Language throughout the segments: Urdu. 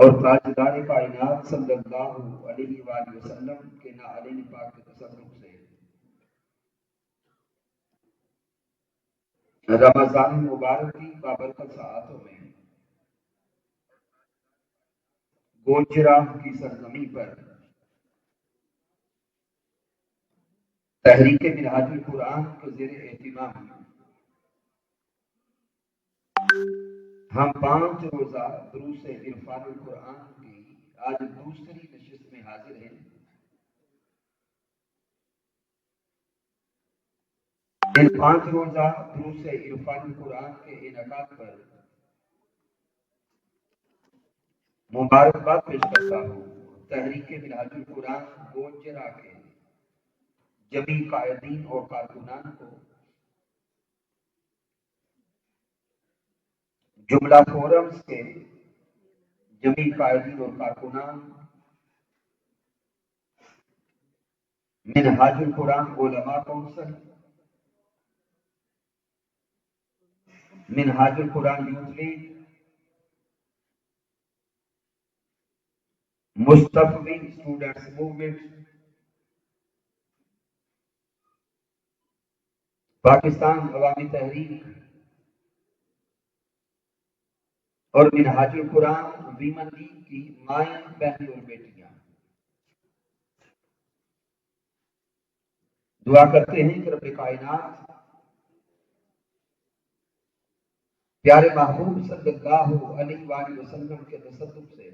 اور تاجدار کائنات صلی اللہ علیہ وآلہ وسلم کے نعلین پاک کے تصدق سے رمضان مبارک کی بابرکت ساعتوں میں گوجران کی سرزمین پر تحریک منہاج القرآن کے زیر اہتمام ہم 5 روزہ دروس عرفان القرآن کی آج دوسری نشست میں حاضر ہیں۔ ان 5 روزہ دروس عرفان القرآن کے انعقاد پر مبارکباد پیش کرتا ہوں تحریک منہاج القرآن گوجرا کے جمیع قائدین اور کارکنان کو، جملہ فورمز کے جمیع قائدین اور کارکنان، منہاج القرآن علماء کونسل، منہاج القرآن یوتھ لیگ، مصطفی اسٹوڈنٹس موومنٹ، پاکستان عوامی تحریک اور منہاج القرآن ویمن لیگ کی مائیں، بہنیں اور بیٹیاں، دعا کرتے ہیں کہ رب کائنات پیارے محبوب صلی اللہ علیہ وآلہ وسلم کے تصدق سے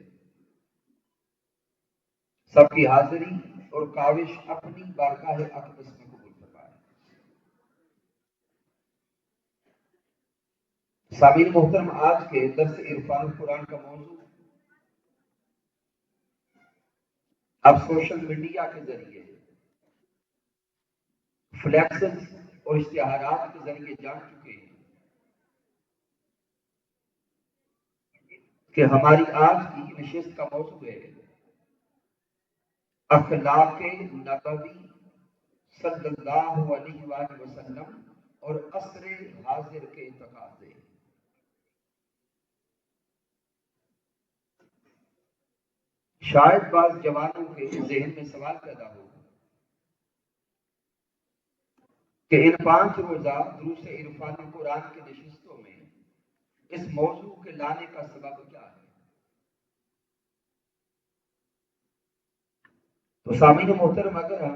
سب کی حاضری اور کاوش اپنی بارگاہ اقدس میں قبول فرمائے۔ سامعین محترم، آج کے درس عرفان القرآن کا موضوع اب سوشل میڈیا کے ذریعے فلیکسز اور اشتہارات کے ذریعے جان چکے ہیں کہ ہماری آج کی نشست کا موضوع ہے اخلاق نبوی صلی اللہ علیہ وآلہ وسلم اور عصر حاضر کے تقاضے۔ شاید بعض جوانوں کے ذہن میں سوال پیدا ہو کہ ان 5 روزہ دروس عرفان القرآن کی نشستوں میں اس موضوع کے لانے کا سبب کیا ہے؟ تو سامعین محترم، اگر ہم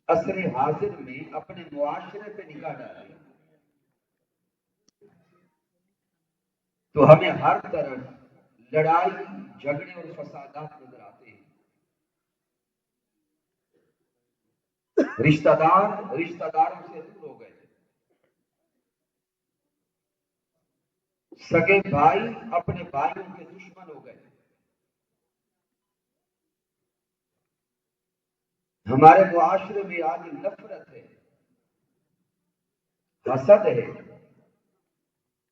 عصر حاضر میں اپنے معاشرے پہ نگاہ ڈالیں تو ہمیں ہر طرف لڑائی، جھگڑے اور فسادات نظر آتے ہیں۔ رشتہ داروں سے دور ہو گئے، سگے بھائی اپنے بھائیوں کے دشمن ہو گئے، ہمارے معاشرے میں آج نفرت ہے، حسد ہے،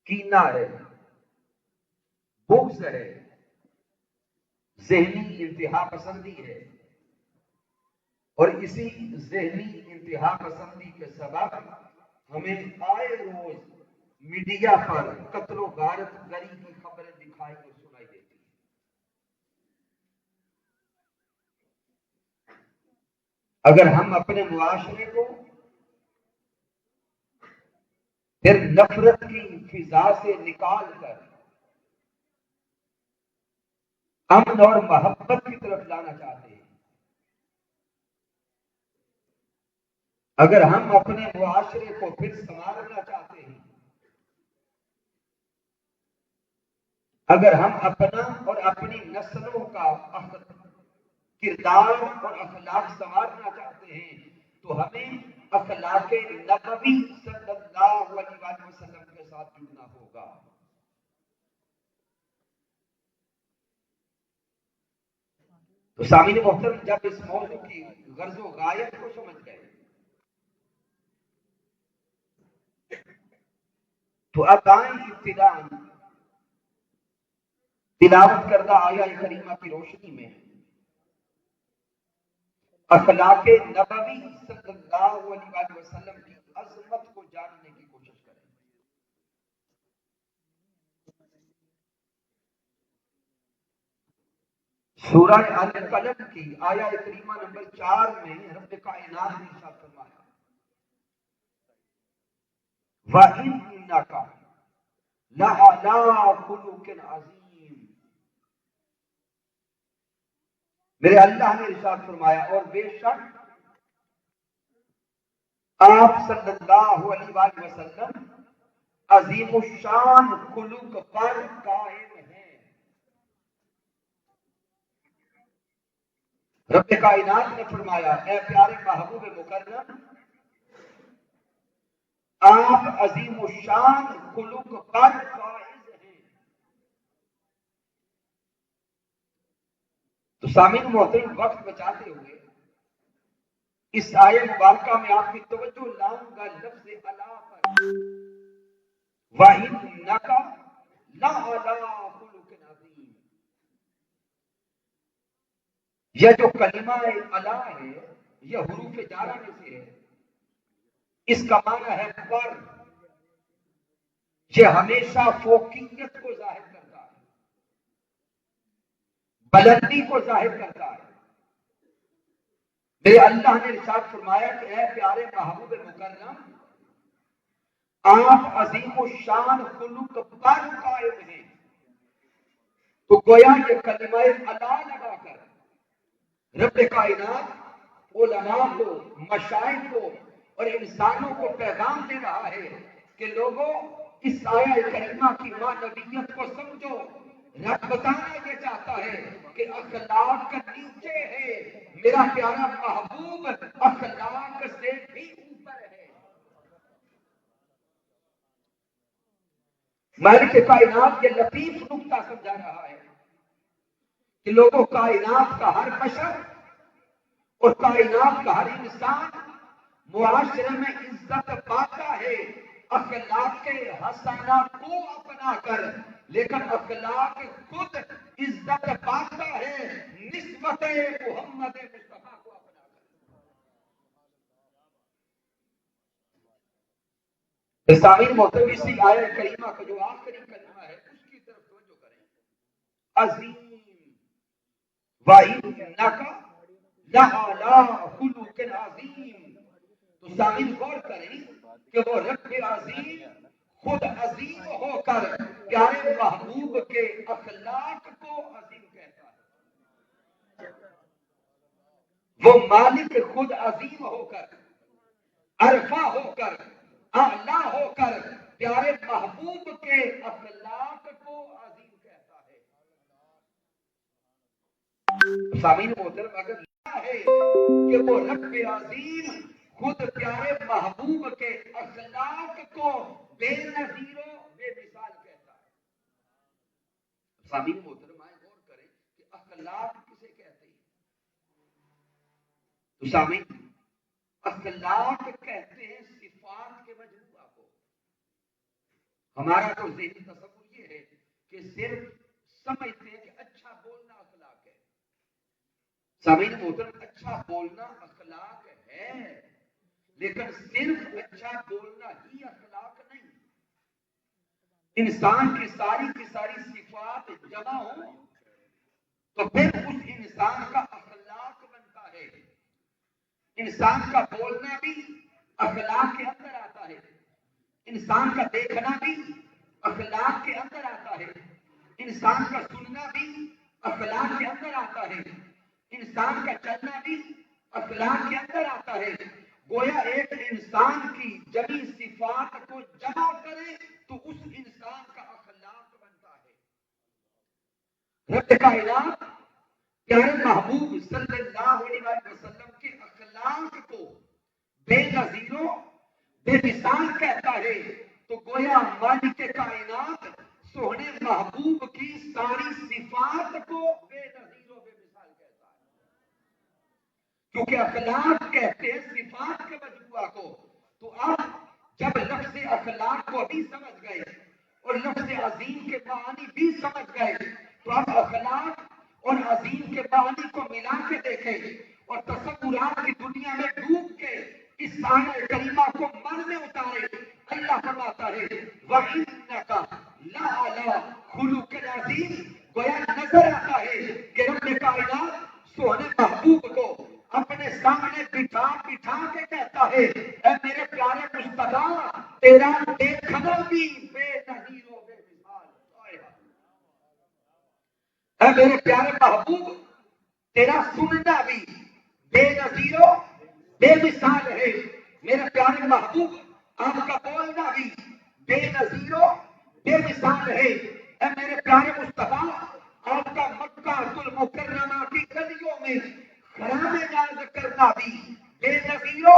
کینہ ہے، بغض ہے، ذہنی انتہا پسندی ہے، اور اسی ذہنی انتہا پسندی کے سبب ہمیں آئے روز میڈیا پر قتل و غارت گری کی خبریں دکھائی اور سنائی دیتی ہیں۔ اگر ہم اپنے معاشرے کو پھر نفرت کی فضا سے نکال کر امن اور محبت کی طرف لانا چاہتے ہیں، اگر ہم اپنے معاشرے کو پھر سنوارنا چاہتے ہیں، اگر ہم اپنا اور اپنی نسلوں کا کردار اور اخلاق سنوارنا چاہتے ہیں تو ہمیں اخلاق نبوی صلی اللہ علیہ وسلم کے ساتھ جڑنا ہوگا۔ تو سامعین محترم، جب اس موضوع کی غرض و غایت کو سمجھ گئے تو اب آئیں ابتداءً تلاوت کردہ آیہ کریمہ کی روشنی میں اخلاق نبوی صلی اللہ علیہ وسلم کی عظمت کو جاننے کی کوشش کریں۔ سورہ القلم کی آیا کریمہ نمبر 4 میں رب کائنات نے ارشاد فرمایا وَإِنَّكَ لَعَلَىٰ خُلُقٍ عَظِيمٍ، میرے اللہ نے ارشاد فرمایا اور بے شک آپ صلی اللہ علیہ وآلہ وسلم عظیم الشان خلق پر قائم ہیں۔ رب کائنات نے فرمایا اے پیارے محبوب مکرم، آپ عظیم الشان خلق پر فائز ہیں۔ تو سامعین محترم، وقت بچاتے ہوئے اس آیت مبارکہ میں آپ کی توجہ لاؤں گا لفظ الا پر، وَإِنَّكَ لَعَلَىٰ خُلُقٍ عَظِيمٍ۔ یہ جو کلمہ الا ہے یہ حروف جارہ میں سے ہے، اس کا معنی ہے پر، یہ ہمیشہ فوقیت کو ظاہر کرتا ہے، بلندی کو ظاہر کرتا ہے۔ میرے اللہ نے ارشاد فرمایا کہ اے پیارے محبوب مکرم، آپ عظیم الشان خلق پر قائم ہیں۔ تو گویا یہ کلمہ الا لگا کر رب کائنات علماء کو، مشائخ کو اور انسانوں کو پیغام دے رہا ہے کہ لوگوں اس آیہ کریمہ کی معنویت کو سمجھو۔ رب بتانا یہ چاہتا ہے کہ اخلاق نیچے ہے، میرا پیارا محبوب اخلاق سے بھی اوپر ہے۔ مالک کائنات یہ لطیف نکتہ سمجھا رہا ہے کہ لوگوں کائنات کا ہر بشر اور کائنات کا ہر انسان معاشرے میں عزت پاتا ہے اخلاق حسنہ کو اپنا کر، لیکن اخلاق خود عزت پاتا ہے نسبت محمد مصطفیٰ کو اپنا کر۔ سامعین محترم، اسی آیہ کریمہ کا جو آخری کلمہ ہے اس کی طرف توجہ کریں، عظیم وَإِنَّكَ لَعَلَىٰ خُلُقٍ عَظِيمٍ۔ تو سامعین غور کریں کہ وہ رب عظیم خود عظیم ہو کر پیارے محبوب کے اخلاق کو عظیم کہتا ہے۔ وہ مالک خود عظیم ہو کر، عرفہ ہو کر، اعلیٰ ہو کر پیارے محبوب کے اخلاق کو عظیم کہتا ہے۔ سامعین محترم، اگر ہے کہ وہ رب عظیم خود پیارے محبوب کے اخلاق کو بے نظیر و بے مثال کہتا ہے۔ سامعین محترم، آئے غور کریں کہ اخلاق کسے کہتے ہیں؟ تو سامعین، اخلاق کہتے ہیں صفات کے مجموعہ کو۔ ہمارا تو ذہنی تصور یہ ہے کہ صرف سمجھتے ہیں کہ اچھا بولنا اخلاق ہے۔ سامعین محترم، اچھا بولنا اخلاق ہے، لیکن صرف اچھا بولنا ہی اخلاق نہیں۔ انسان کی ساری صفات جمع ہوں تو پھر اس انسان کا اخلاق بنتا ہے۔ انسان کا بولنا بھی اخلاق کے اندر آتا ہے، انسان کا دیکھنا بھی اخلاق کے اندر آتا ہے، انسان کا سننا بھی اخلاق کے اندر آتا ہے، انسان کا چلنا بھی اخلاق کے اندر آتا ہے۔ گویا ایک انسان کی جمی صفات کو جمع کرے تو اس انسان کا اخلاق بنتا ہے۔ رب کائنات پیارے محبوب صلی اللہ علیہ وسلم کے اخلاق کو بے نظیر و بے مثال کہتا ہے، تو گویا مالک کائنات سوہنے محبوب کی ساری صفات کو بے نظیر و بے مثال کہتا ہے۔ کیونکہ اخلاق کہتے ہیں صفات کے مجموعہ کو۔ تو اب جب لفظ اخلاق کو بھی سمجھ گئے اور لفظ عظیم کے معنی بھی سمجھ گئے، تو اب اخلاق اور عظیم کے معنی کو ملا کے دیکھیں اور تصورات کی دنیا میں ڈوب کے اس آیہ کریمہ کو من میں اتارے۔ اللہ فرماتا ہے وَإِنَّكَ لَعَلَىٰ خُلُقٍ عَظِيمٍ، گویا نظر آتا ہے کہ رب سامنے بٹھا بٹھا کے کہتا ہے اے میرے پیارے مصطفیٰ تیرا دیکھنا بھی بے نظیر و بے مثال، اے میرے پیارے محبوب تیرا سننا بھی بے نظیر و بے مثال ہے، میرے پیارے محبوب آپ کا بولنا بھی بے نظیر و بے مثال ہے، اے میرے پیارے مصطفیٰ آپ کا مکہ المکرمہ کی گلیوں میں خرام ناز کرنا بھی بے نظیر و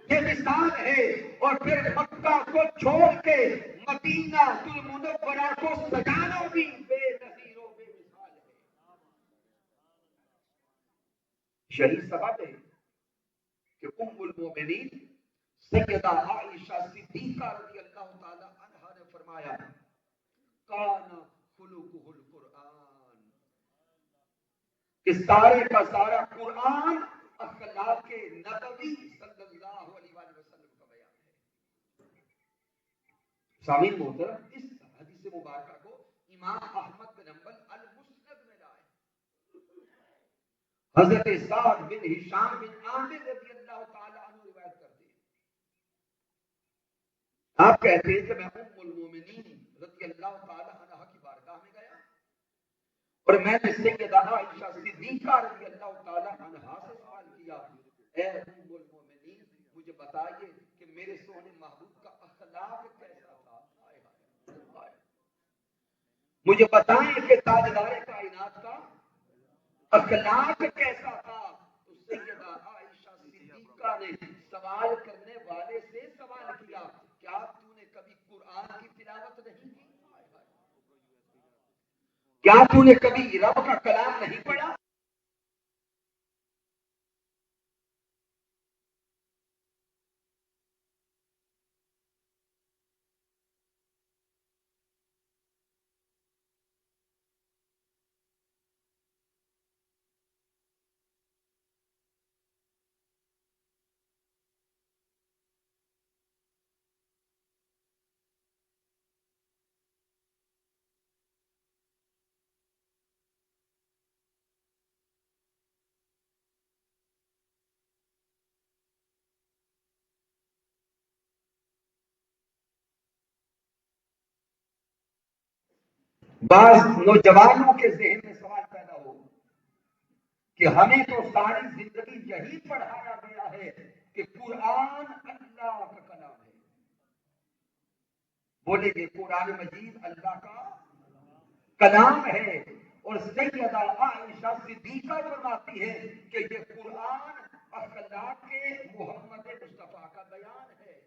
بے مثال ہے، اور پھر مکہ کو چھوڑ کے مدینہ المنورہ کو سجانا بھی بے نظیر و بے مثال ہے۔ شہید سبب ہے کہ ام المومنین سیدہ عائشہ صدیقہ رضی اللہ تعالی عنہا نے فرمایا کان خلقہ القرآن، کہ سارے کا سارا قرآن اخلاق نبوی صلی اللہ علیہ وسلم کا بیان ہے۔ سامعین محترم اس حدیث مبارکہ کو امام احمد بن حنبل المسند میں لائے، حضرت سعد بن ہشام بن عامر رضی اللہ تعالی عنہ روایت کرتے ہیں، آپ کہتے ہیں کہ میں ام المومنین رضی اللہ تعالی عنہ کی بارگاہ میں گیا اور میں نے سیدہ عائشہ صدیقہ رضی اللہ تعالی عنہا سے سوال کیا اے ام المومنین مجھے بتائیے کہ میرے سونے محبوب کا اخلاق کیسا تھا، مجھے بتائیں کہ تاجدار کائنات کا اخلاق کیسا تھا۔ تو سیدہ عائشہ صدیقہ نے سوال کرنے والے سے سوال کیا کیا تو نے کبھی قرآن کی تلاوت نہیں کی، کیا تو نے کبھی رب کا کلام نہیں پڑھا؟ بعض نوجوانوں کے ذہن میں سوال پیدا ہو کہ ہمیں تو ساری زندگی یہی پڑھایا گیا ہے کہ قرآن اللہ کا کلام ہے، بولے گے قرآن مجید اللہ کا کلام ہے، اور سیدہ عائشہ صدیقہ فرماتی ہے کہ یہ قرآن اخلاق محمد مصطفیٰ کا بیان ہے۔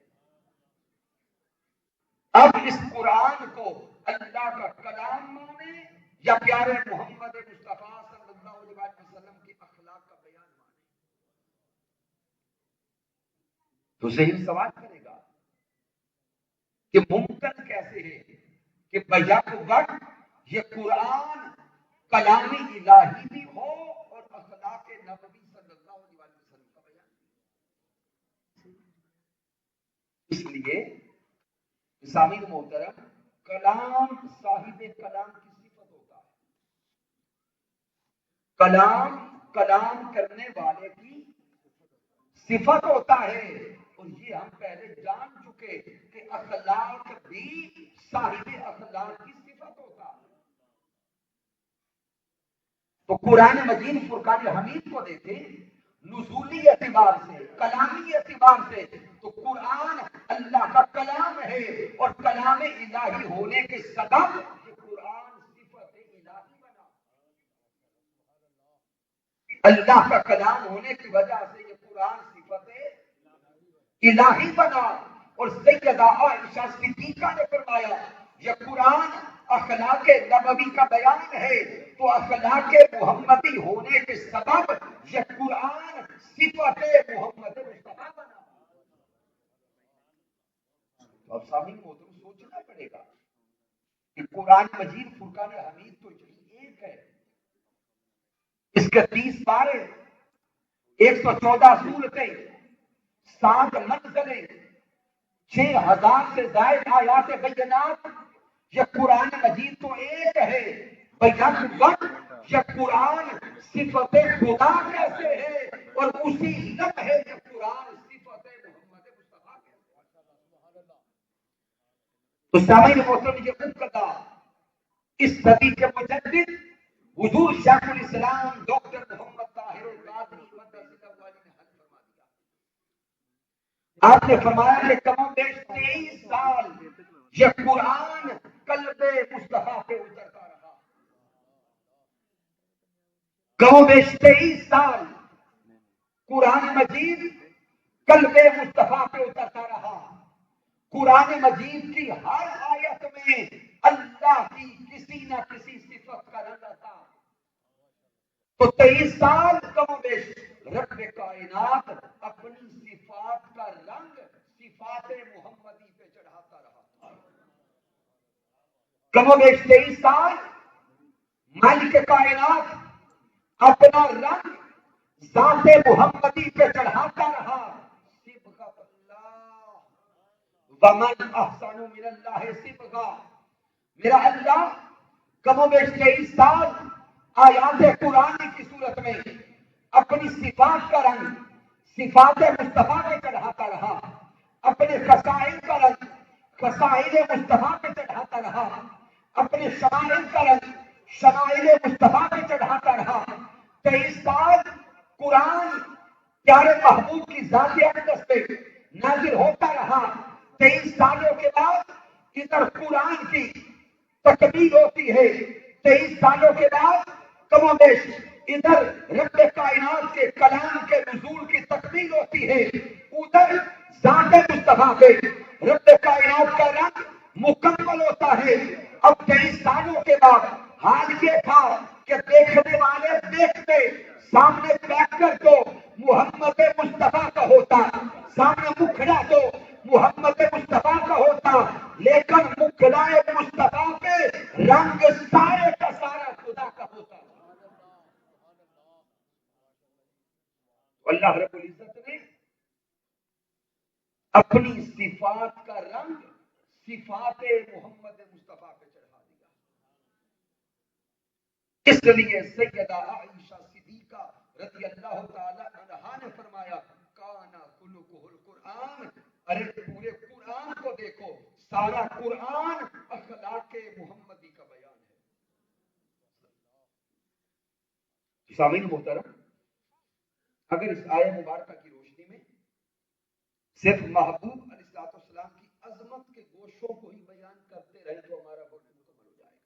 اب اس قرآن کو اللہ کا کلام مانے یا پیارے محمد مصطفیٰ صلی اللہ علیہ وسلم کی اخلاق کا بیان مانے، تو ذہن سوال کرے گا کہ ممکن کیسے ہے کہ بیک وقت یہ قرآن کلام الہی بھی ہو اور اخلاق نبوی صلی اللہ علیہ وسلم کا بیان بھی۔ اس لیے سامعین محترم کلام صاحب کلام کی صفت ہوتا ہے، کلام کلام کرنے والے کی صفت ہوتا ہے، اور یہ ہم پہلے جان چکے کہ اخلاق بھی صاحب اخلاق کی صفت ہوتا ہے۔ تو قرآن مجید فرقان حمید کو دیکھیں نزولی اعتبار سے کلامی اعتبار سے تو قرآن اللہ کا کلام ہے، اور کلام الہی ہونے کے سبب یہ قرآن صفت الہی بنا، اللہ کا کلام ہونے کی وجہ سے یہ قرآن صفت الہی بنا۔ اور سیدہ عائشہ صدیقہ نے فرمایا یہ قرآن اخلاق نبوی کا بیان ہے، تو اخلاق محمدی ہونے کے سبب یہ قرآن صفت محمد مصطفیٰ بنا۔ تو اب سامعین محترم سوچنا پڑے گا کہ قرآن مجید فرقان حمید تو ایک ہے، اس کے 30 پارے، 114 سورتیں، 7 منزلیں، 6000 سے زائد آیات بینات، یہ قرآن مجید تو ایک ہے، بیک وقت یہ قرآن صفت خدا کیسے ہے اور اسی لمحے جب قرآن صفت محمد مصطفیٰ کے تو سامعین محترم یہ مبتدا اس صدی کے مجدد حضور شیخ الاسلام ڈاکٹر محمد طاہر القادری مدثر اللہ علیہ نے حل فرما دیا۔ آپ نے فرمایا کہ کم و بیش 23 سال یہ قرآن قلب مصطفیٰ پہ اترتا رہا، کم و بیش 23 سال قرآن مجید قلب مصطفیٰ پہ اترتا رہا۔ قرآن مجید کی ہر آیت میں اللہ کی کسی نہ کسی صفت کا رنگ تھا۔ تو 23 سال کم و بیش رب کائنات اپنی صفات کا رنگ صفات محمدی پہ چڑھاتا رہا۔ کم و بیش 23 سال مالک کائنات اپنا رنگ ذات محمدی پہ چڑھاتا رہا۔ صبغۃ اللہ ومن احسن من اللہ صبغہ، میرا اللہ کم و بیش 23 سال آیات قرآن کی صورت میں اپنی صفات کا رنگ صفات مصطفیٰ پہ چڑھاتا رہا، اپنے خصائل کا رنگ خصائل مصطفیٰ پہ چڑھاتا رہا، اپنے شمائل کا رنگ شمائل مصطفیٰ پہ چڑھاتا رہا۔ 23 سال قرآن پیارے محبوب کی ذات اقدس پہ نازل ہوتا رہا۔ 23 سالوں کے بعد ادھر قرآن کی تکمیل ہوتی ہے، 23 سالوں کے بعد کم و بیش ادھر رب کائنات کے کلام کے نزول کی تکمیل ہوتی ہے، ادھر ذات مصطفیٰ پہ رب کائنات کا رنگ مکمل ہوتا ہے۔ اب 23 سالوں کے بعد حال یہ تھا کہ دیکھنے والے دیکھتے سامنے بیٹھ کر تو محمد مصطفیٰ کا ہوتا، سامنے مکھڑا تو محمد مصطفیٰ کا ہوتا، لیکن مکھڑا مصطفیٰ پہ رنگ سارے کا سارا خدا کا ہوتا۔ اللہ رب العزت نے اپنی صفات کا رنگ صفات محمد مصطفیٰ پہ چڑھا دیا۔ اس لیے سیدہ عائشہ صدیقہ رضی اللہ تعالی عنہا نے فرمایا کانا خلقہ القرآن، ارے پورے قرآن کو دیکھو، سارا قرآن اخلاق محمدی کا بیان ہے۔ سامعین محترم، اگر اس آیہ مبارکہ کی روشنی میں صرف محبوب علیہ السلام کی عظمت کے گوشوں کو ہی بیان کرتے رہے تو ہمارا وقت مکمل ہو جائے گا،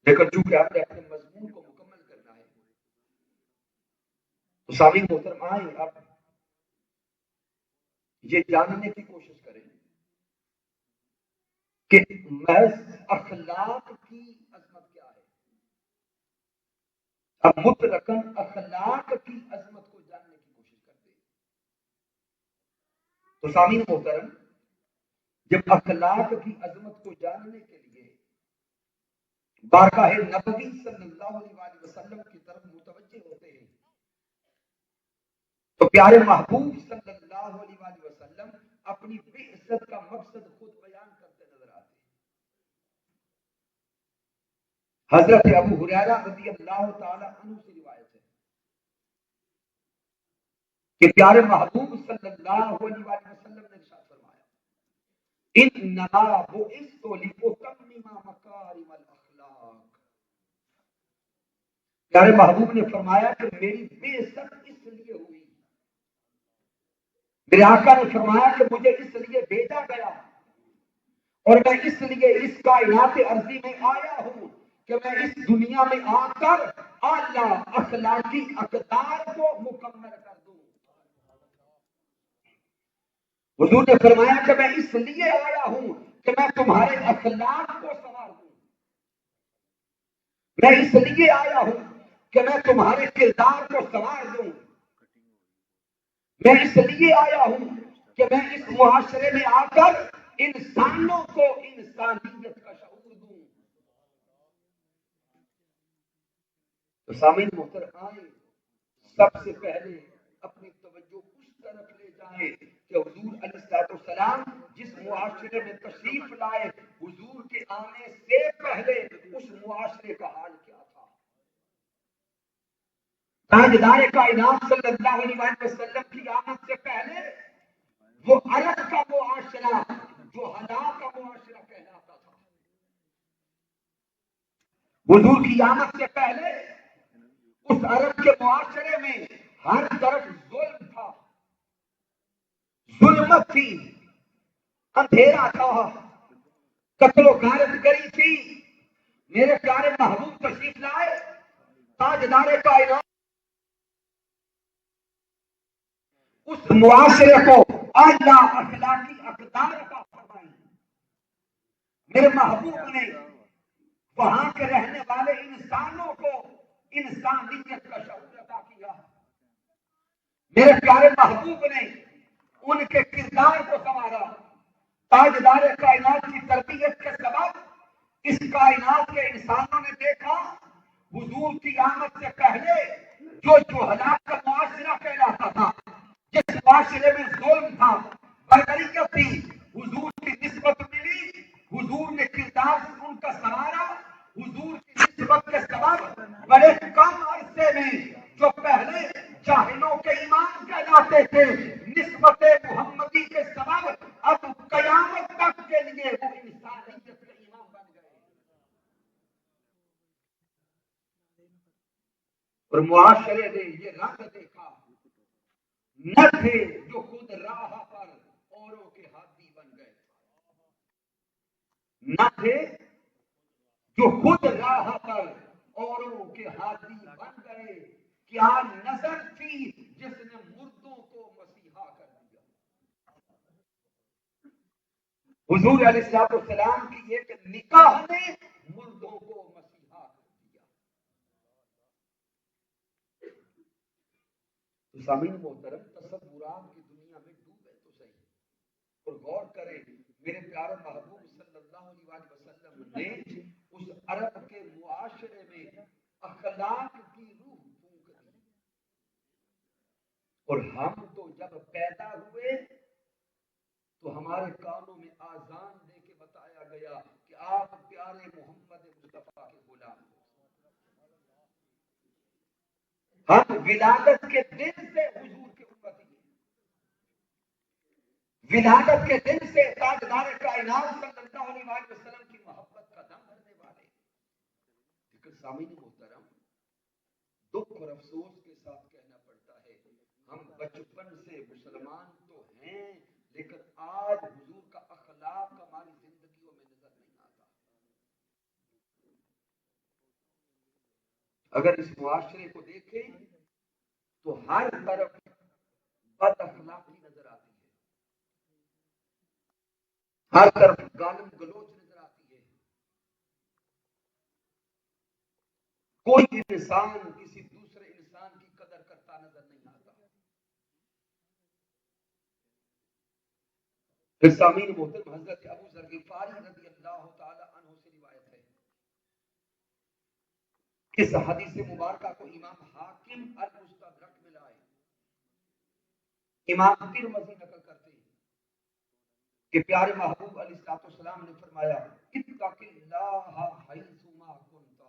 لیکن چونکہ آپ نے اپنے مضمون کو مکمل کرنا ہے تو سامعین محترم آئیں آپ یہ جاننے کی کوشش کریں کہ محض اخلاق کی عظمت کیا ہے۔ اب مطلقاً اخلاق کی عظمت کو جاننے کی کوشش کرتے ہیں تو سامعین محترم جب اخلاق کی عظمت کو جاننے کے لیے بارگاہ نبوی صلی اللہ علیہ وسلم کی طرف متوجہ ہوتے ہیں تو پیارے محبوب صلی اللہ علیہ وسلم اپنی بعثت کا مقصد خود بیان کرتے نظر آتے ہیں۔ حضرت ابو ہریرہ رضی اللہ تعالی عنہ سے روایت ہے کہ پیارے محبوب صلی اللہ علیہ وسلم نے ارشاد فرمایا انما بعثت لاتمم مکارم الاخلاق، پیارے محبوب نے فرمایا کہ میری بعثت اس لیے ہوئی، میرے آقا نے فرمایا کہ مجھے اس لیے بھیجا گیا اور میں اس لیے اس کائنات عرضی میں آیا ہوں کہ میں اس دنیا میں آ کر اعلیٰ اخلاقی اقدار کو مکمل کر دوں۔ حضور نے فرمایا کہ میں اس لیے آیا ہوں کہ میں تمہارے اخلاق کو سنوار دوں، میں اس لیے آیا ہوں کہ میں تمہارے کردار کو سنوار دوں، میں اس لیے آیا ہوں کہ میں اس معاشرے میں آ کر انسانوں کو انسانیت کا شعور دوں۔ تو سامعین محترم آئیں سب سے پہلے اپنی توجہ اس طرف لے جائیں کہ حضور علیہ السلام جس معاشرے میں تشریف لائے حضور کے آنے سے پہلے اس معاشرے کا حال کیا تھا۔ تاجدار کائنات صلی اللہ علیہ وسلم کی آمد سے پہلے وہ عرب کا معاشرہ جو ہلاک کا معاشرہ کہلاتا تھا، حضور کی آمد سے پہلے اس عرب کے معاشرے میں ہر طرف ظلم تھا، ظلمت تھی، اندھیرا تھا، قتل و غارت گری تھی۔ میرے پیارے محبوب تشریف لائے، تاجدار کائنات اس معاشرے کو اعلیٰ اخلاقی اقدار کا فرمائی۔ میرے محبوب نے وہاں کے رہنے والے انسانوں کو انسانیت کا شعور عطا کیا۔ میرے پیارے محبوب نے ان کے کردار کو سنوارا۔ تاجدار کائنات کی تربیت کے سبب اس کائنات کے انسانوں نے دیکھا حضور کی آمد سے پہلے جو جہلاء کا معاشرہ کہلاتا تھا، جس معاشرے میں ظلم تھا، بربریت تھی، حضور کی نسبت ملی، حضور نے کردار ان کا سنوارا۔ حضور کی نسبت کے سبب بڑے کم عرصے میں جو پہلے جاہلوں کے امام کہلاتے تھے، نسبت محمدی کے سبب اب قیامت تک کے لیے وہ انسانیت کے امام بن گئے۔ اور معاشرے نے یہ رنگ دیکھا، نہ تھے جو خود راہ پر اوروں کے ہادی بن گئے، نہ تھے جو خود راہ پر اوروں کے ہادی بن گئے۔ کیا نظر تھی جس نے مردوں کو مسیحا کر دیا۔ حضور علیہ السلام کی ایک نکاح نے مردوں کو مسیحا کر دیا۔ تو سامعین محترم، تصورات کی دنیا میں ڈوبے تو صحیح اور غور کریں۔ میرے پیارے محبوب صلی اللہ علیہ وسلم نے اس عرب کے معاشرے میں اخلاق کی روح پھونک دی، اور ہم تو جب پیدا ہوئے تو ہمارے کانوں میں آذان دے کے بتایا گیا کہ آپ پیارے محمد مصطفیٰ کے غلام ہیں۔ ہم ولادت کے دن سے حضور کے امتی ہیں، ولادت کے دن سے تاجدار کائنات صلی اللہ علیہ وسلم کی محبت کا دم بھرنے والے۔ لیکن سامعین محترم، دکھ اور افسوس کے ساتھ کہنا پڑتا ہے، ہم بچپن سے مسلمان تو ہیں، لیکن آج حضور کا اخلاق ہماری زندگیوں میں نظر نہیں آتا۔ اگر اس معاشرے کو دیکھیں تو ہر طرف بد اخلاقی نظر آتی ہے، ہر طرف گالم گلوچ نظر آتی ہے، کوئی انسان کسی دوسرے انسان کی قدر کرتا نظر نہیں آتا۔ پھر سامعین محترم، حضرت ابو ذر غفاری رضی اللہ تعالی عنہ سے روایت ہے، اس حدیث مبارکہ کو امام حاکم المستدرک میں لائے، امام ترمذی نقل کرتے ہیں کہ پیارے محبوب علیہ السلام نے فرمایا، اتق اللہ حیثما کنت۔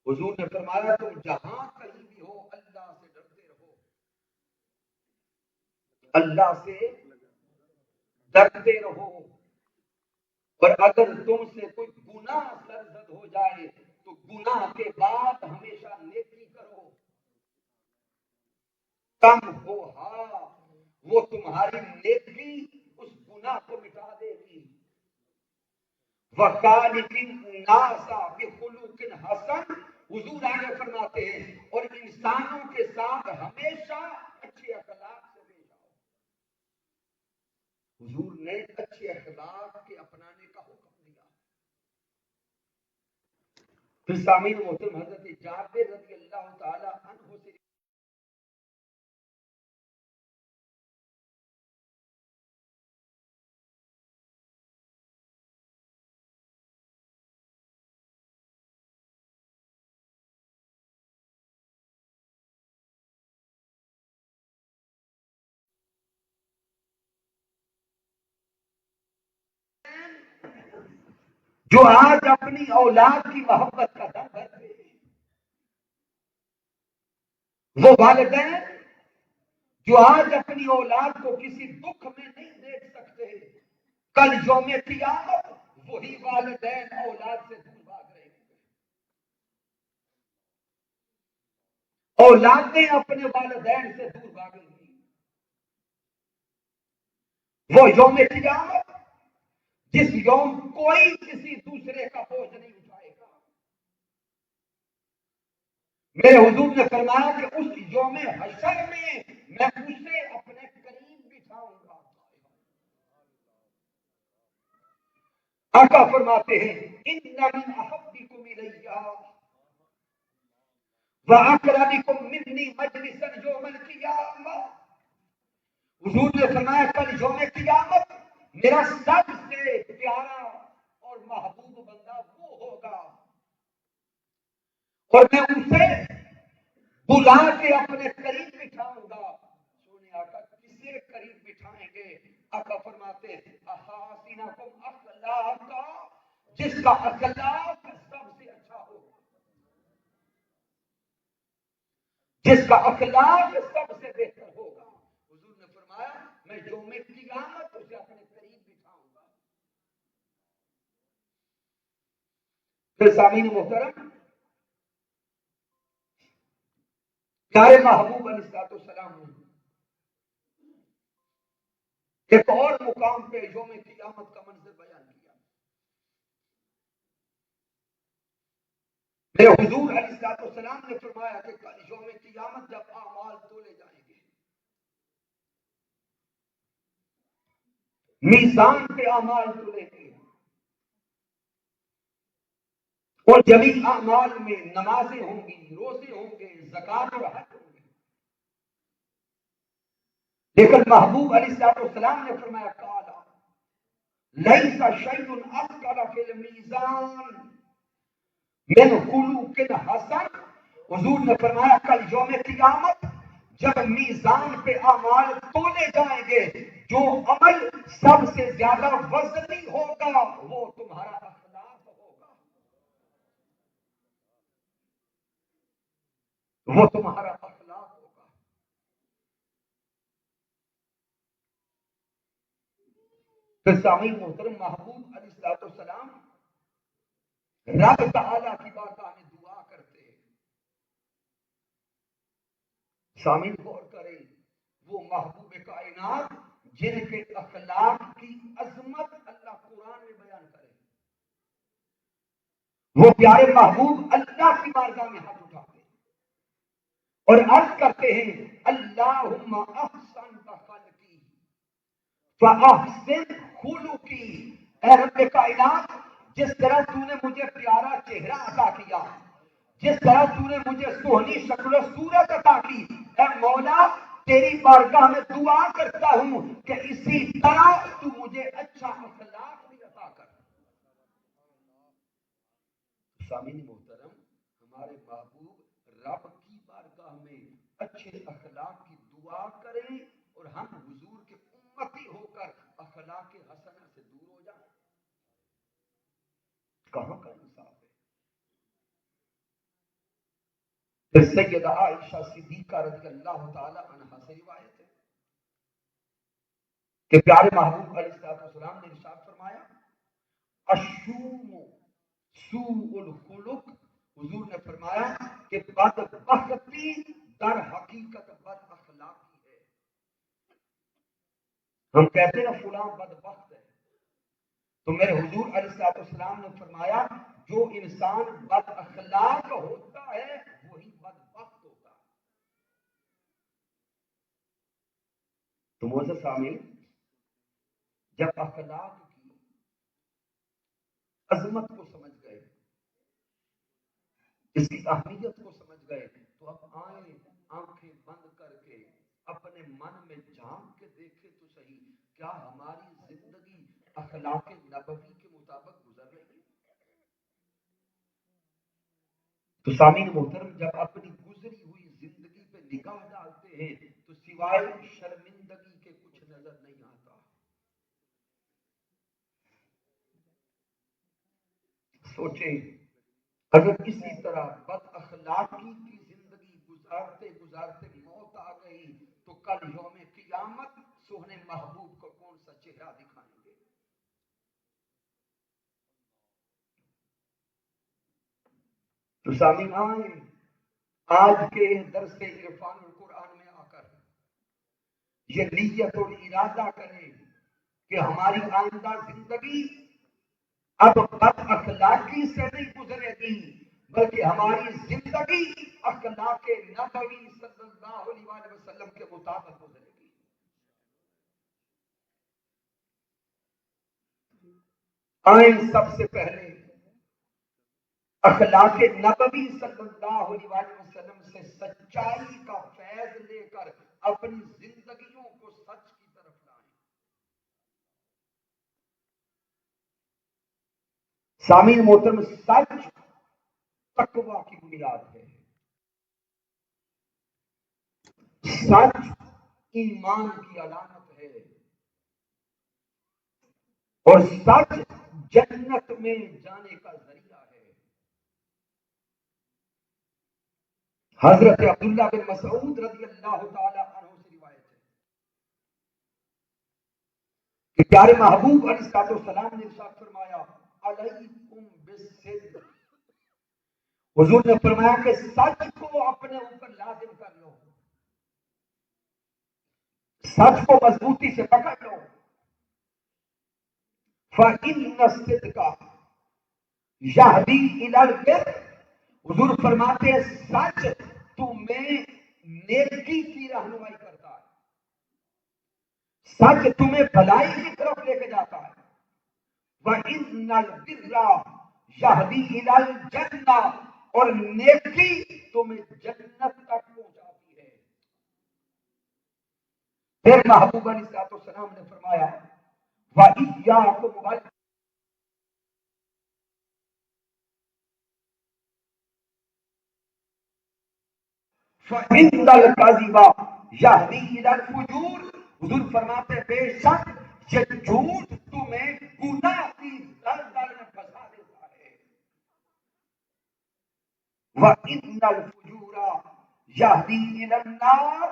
حضور نے فرمایا تم جہاں کہیں بھی ہو اللہ سے ڈرتے رہو، اللہ سے ڈرتے رہو، اور اگر تم سے کوئی گناہ سرزد ہو جائے تو گناہ کے بعد ہمیشہ نیکی کرو، کم ہو ہاں وہ تمہاری نیکی اس گناہ کو مٹا دے گی۔ وَخَالِقِ النَّاسَ بِخُلُقٍ حَسَنٍ، حضور آگے فرماتے ہیں، اور انسانوں کے ساتھ ہمیشہ اچھے اخلاق سے پیش آؤ۔ حضور نے اچھے اخلاق کے اپنانے کا حکم دیا۔ پھر سامعین محترم، حضرت جابر رضی اللہ تعالی عنہ سے جو آج اپنی اولاد کی محبت کا دم بھرتے ہیں، وہ والدین جو آج اپنی اولاد کو کسی دکھ میں نہیں دیکھ سکتے، کل یوم قیامت وہی والدین اولاد سے دور بھاگ رہے ہیں. اولادیں اپنے والدین سے دور بھاگیں گی. وہ یوم قیامت جس یوم کوئی کسی دوسرے کا بوجھ نہیں اٹھائے گا. میرے حضور نے فرمایا کہ اس یوم حشر میں میں اسے اپنے قریب بٹھاؤں گا. آقا فرماتے ہیں ان من احبکم الیہ واقربکم منی مجلسا یوم القیامہ. حضور نے فرمایا کل یوم قیامت میرا سب سے پیارا اور محبوب بندہ وہ ہوگا اور میں اسے بلا کے اپنے قریب بٹھاؤں گا. سونے آقا کسے قریب بٹھائیں گے؟ آقا فرماتے احاسنکم اخلاقا، جس کا اخلاق سب سے اچھا ہوگا، جس کا اخلاق سب سے بہتر ہوگا. حضور نے فرمایا میں یوم قیامت اسے اپنے قریب بٹھاؤں گا. پھر سامعین محترم، پیارے محبوب علیہ السلام نے ایک اور مقام پہ یوم قیامت کا منظر بیان کیا. میرے حضور علیہ السلام نے فرمایا کہ کل یوم قیامت جب اعمال تولے جائیں گے، میزان پہ اعمال تولے گے، اور جمی اعمال میں نمازیں ہوں گی، روزے ہوں گے، زکات اور حج ہوں گے. لیکن محبوب علیہ السلام نے فرمایا قالا لیس شیء اثقل فی المیزان من خلوق حسن. حضور نے فرمایا کل یوم قیامت جب میزان پہ اعمال تولے جائیں گے، جو عمل سب سے زیادہ وزنی ہوگا وہ تمہارا اخلاق ہوگا، وہ تمہارا اخلاق ہوگا. پھر سامعین محترم، محبوب علیہ السلام رب تعالیٰ کی بارگاہ میں دعا کرتے ہیں. سامعین غور کریں، وہ محبوب کائنات جن کے اخلاق کی عظمت اللہ قرآن میں بیان کرے، وہ پیارے محبوب اللہ کی بارگاہ میں ہاتھ اٹھاتے ہیں اور عرض کرتے ہیں اللہم احسن خلقی فاحسن خلقی. اے رب کائنات، جس طرح تو نے مجھے پیارا چہرہ عطا کیا، جس طرح تو نے مجھے سونی شکل و صورت عطا کی، اے مولا تیری بارگاہ میں دعا کرتا ہوں کہ اسی طرح تو مجھے اچھا اخلاق بھی عطا کر. سامعین محترم، ہمارے محبوب رب کی بارگاہ میں اچھے اخلاق کی دعا کریں اور ہم حضور کے امتی ہو کر اخلاق حسنہ سے دور ہو جائیں. کہاں کا انصاف ہے؟ پھر سیدہ عائشہ صدیقہ رضی اللہ تعالی عنہا سے روایت ہے کہ پیارے محبوب علیہ السلام نے ارشاد فرمایا الشوم سوء الخلق. حضور نے فرمایا کہ بدبختی در حقیقت بد اخلاقی ہے. ہم کہتے ہیں نا فلاں بدبخت ہے، تو میرے حضور علیہ السلام نے فرمایا جو انسان بد اخلاق ہوتا ہے وہی بدبخت ہوتا ہے. تو معزز سامعین، جب اخلاق کی عظمت کو سمجھ گئے، اس کی اہمیت کو سمجھ گئے، تو اب آئیں آنکھیں بند کر کے اپنے من میں جھانک کے دیکھیں تو صحیح، کیا ہماری زندگی اخلاق نبوی کے مطابق گزر رہی ہے؟ تو سامعین محترم، جب اپنی گزری ہوئی زندگی پہ نگاہ ڈالتے ہیں تو سوائے شرمندگی کے کچھ نظر نہیں آتا. سوچیں اگر اسی طرح بد اخلاقی کی زندگی گزر گزارتے گزارتے موت آ گئی تو کل یوم قیامت سونے محبوب کو کون سا چہرہ دکھائیں گے؟ تو سامعین آئیں آج کے درس عرفان القرآن میں آ کر یہ نیت اور ارادہ کریں کہ ہماری آئندہ زندگی اب بد اخلاقی سے نہیں گزرے گی، بلکہ ہماری زندگی اخلاق نبوی صلی اللہ علیہ وسلم کے مطابق گزرے گی۔ آئیں سب سے پہلے اخلاق نبوی صلی اللہ علیہ وسلم سے سچائی کا فیض لے کر اپنی زندگیوں کو سچ کی طرف لائیں۔ سامعین محترم، سچ تقویٰ کی بنیاد ہے، سچ ایمان کی علامت ہے، اور سچ جنت میں جانے کا ذریعہ ہے۔ حضرت عبداللہ بن مسعود رضی اللہ تعالی عنہ سے روایت ہے کہ پیارے محبوب علیہ السلام نے ارشاد فرمایا علیکم بالصدق، حضور نے فرمایا کہ سچ کو اپنے اوپر لازم کر لو، سچ کو مضبوطی سے پکڑ لو۔ فَإِنَّ الصِّدْقَ یہدی الی البر، حضور فرماتے ہیں سچ تمہیں نیکی کی رہنمائی کرتا ہے، سچ تمہیں بھلائی کی طرف لے کے جاتا ہے۔ وَإِنَّ الْبِرَّ یہدی الی الجنہ، اور نیکی تمہیں جنت تک پہنچاتی ہے۔ پھر محبوب علیہ السلام نے فرمایا وَإِيَّاكُمْ وَالْكَذِبَ، فَإِنَّ الْكَذِبَ یہدی الی الفجور، حضور فرماتے ہیں بے شک یہ جھوٹ تمہیں گناہ کی دلدل میں پھنسا دیتا ہے۔ وَإِنَّ الْفُجُورَ یہدی الی النار،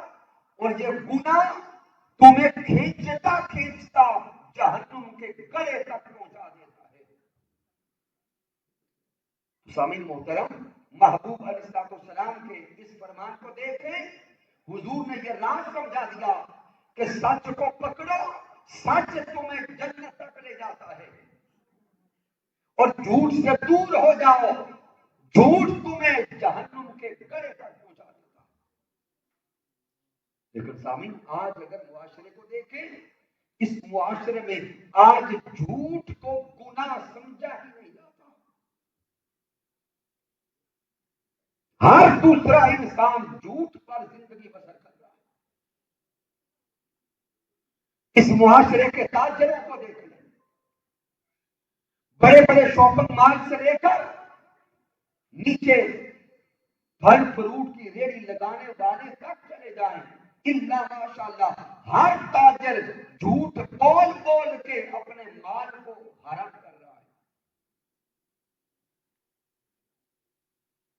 اور یہ گناہ تمہیں کھینچتا کھینچتا جہنم کے گڑے تک پہنچا دیتا ہے۔ سامعین محترم، محبوب علیہ السلام کے اس فرمان کو دیکھیں، حضور نے یہ راز سمجھا دیا کہ سچ کو پکڑو، سچ تمہیں جنت تک لے جاتا ہے، اور جھوٹ سے دور ہو جاؤ، جھوٹ تمہیں جہنم کے گڑے تک پہنچا دیتا ہے۔ لیکن سامعین آج اگر معاشرے کو دیکھیں، اس معاشرے میں آج جھوٹ کو گناہ سمجھا ہی نہیں جاتا۔ ہر دوسرا انسان جھوٹ پر زندگی بسر کر رہا ہے۔ اس معاشرے کے تاجروں کو دیکھ لیں، بڑے بڑے شاپنگ مال سے لے کر نیچے پھل فروٹ کی ریڑھی لگانے والے تک چلے جائیں، اللہ ماشاء اللہ ہر تاجر جھوٹ بول بول کے اپنے مال کو حرام کر رہا ہے۔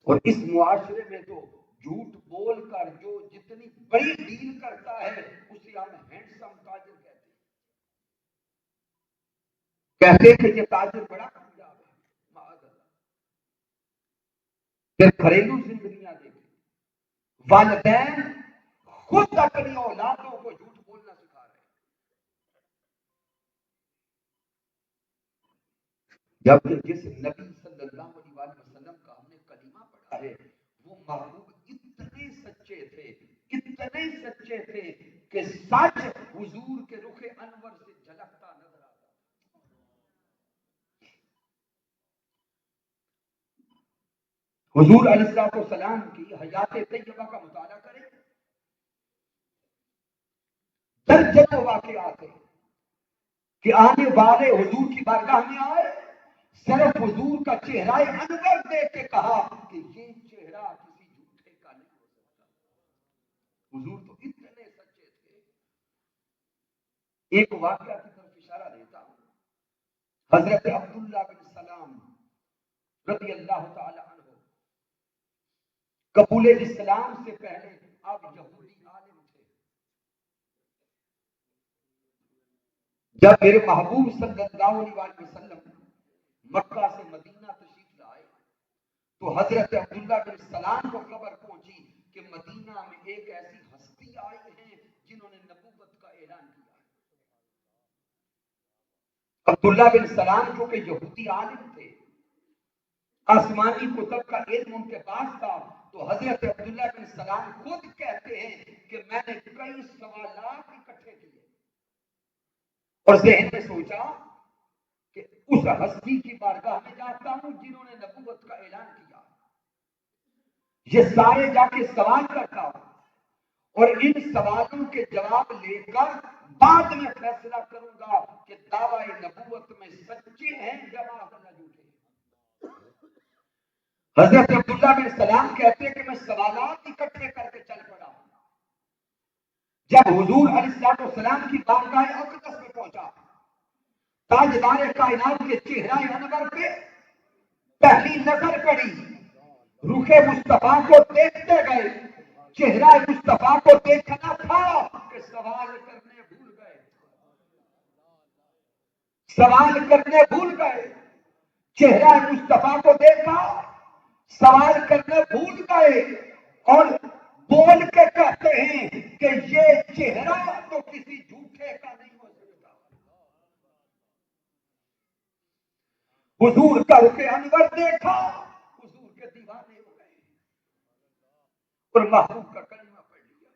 اور اس معاشرے میں تو جھوٹ بول کر جو جتنی بڑی ڈیل کرتا ہے اسے ہم ہینڈسم تاجر کہتے ہیں کہ یہ تاجر بڑا کامیاب ہے۔ معاذ اللہ۔ پھر گھریلو زندگیاں دیکھیں، والدین خود اپنی اولادوں کو جھوٹ بولنا سکھا رہے ہیں، جبکہ جس نبی صلی اللہ علیہ وسلم کا ہم نے کلمہ پڑھا ہے وہ محبوب اتنے سچے تھے، اتنے سچے تھے کہ سچ حضور کے رخ انور سے جھلکتا نظر آتا۔ حضور علیہ السلام کی حیات طیبہ کا مطالعہ کریں، درجنوں واقعات ہیں کہ آنے والے حضور کی بارگاہ میں آئے، صرف حضور کا چہرہ انور دیکھ کے کہا کہ یہ چہرہ کسی جھوٹے کا نہیں ہو سکتا۔ حضور تو اتنے سچے تھے۔ ایک واقعہ کی طرف اشارہ دیتا ہوں، حضرت عبداللہ بن سلام رضی اللہ تعالی عنہ قبول اسلام سے پہلے آپ یہودی عالم تھے. جب میرے محبوب صلی اللہ علیہ وسلم مکہ سے مدینہ تشریف لائے تو حضرت عبداللہ بن سلام کو خبر پہنچی کہ مدینہ میں ایک ایسی ہستی آئی ہے جنہوں نے نبوت کا اعلان کیا. عبداللہ بن سلام جو کہ یہودی عالم تھے، آسمانی کتب کا علم ان کے پاس تھا، تو حضرت عبداللہ بن سلام خود کہتے ہیں کہ میں نے کئی سوالات اکٹھے کیے اور ذہن میں سوچا کہ اس ہستی کی بارگاہ میں جاتا ہوں جنہوں نے نبوت کا اعلان کیا، یہ سارے جا کے سوال کرتا ہوں اور ان سوالوں کے جواب لے کر بعد میں فیصلہ کروں گا کہ دعوی نبوت میں سچے ہیں یا نہ جھوٹے. حضرت عبداللہ بن سلام کہتے ہیں کہ میں سوالات اکٹھے کر کے چل پڑا. جب حضور علیہ السلام کی بارگاہ اقدس میں پہنچا، تاجدار کائنات کے چہرہ انور پہ پہلی نظر پڑی، رخ مصطفیٰ کو دیکھتے گئے. چہرہ مصطفیٰ کو دیکھنا تھا کہ سوال کرنے بھول گئے. سوال کرنے بھول گئے. چہرہ مصطفیٰ کو دیکھا، سوال کرنے بھول گئے اور بول کے کہتے ہیں کہ یہ چہرہ تو کسی جھوٹے کا نہیں ہو سکتا. حضور کا رخ انور دیکھا، حضور کے دیوانے ہو گئے اور محبوب کا کلمہ پڑھ لیا.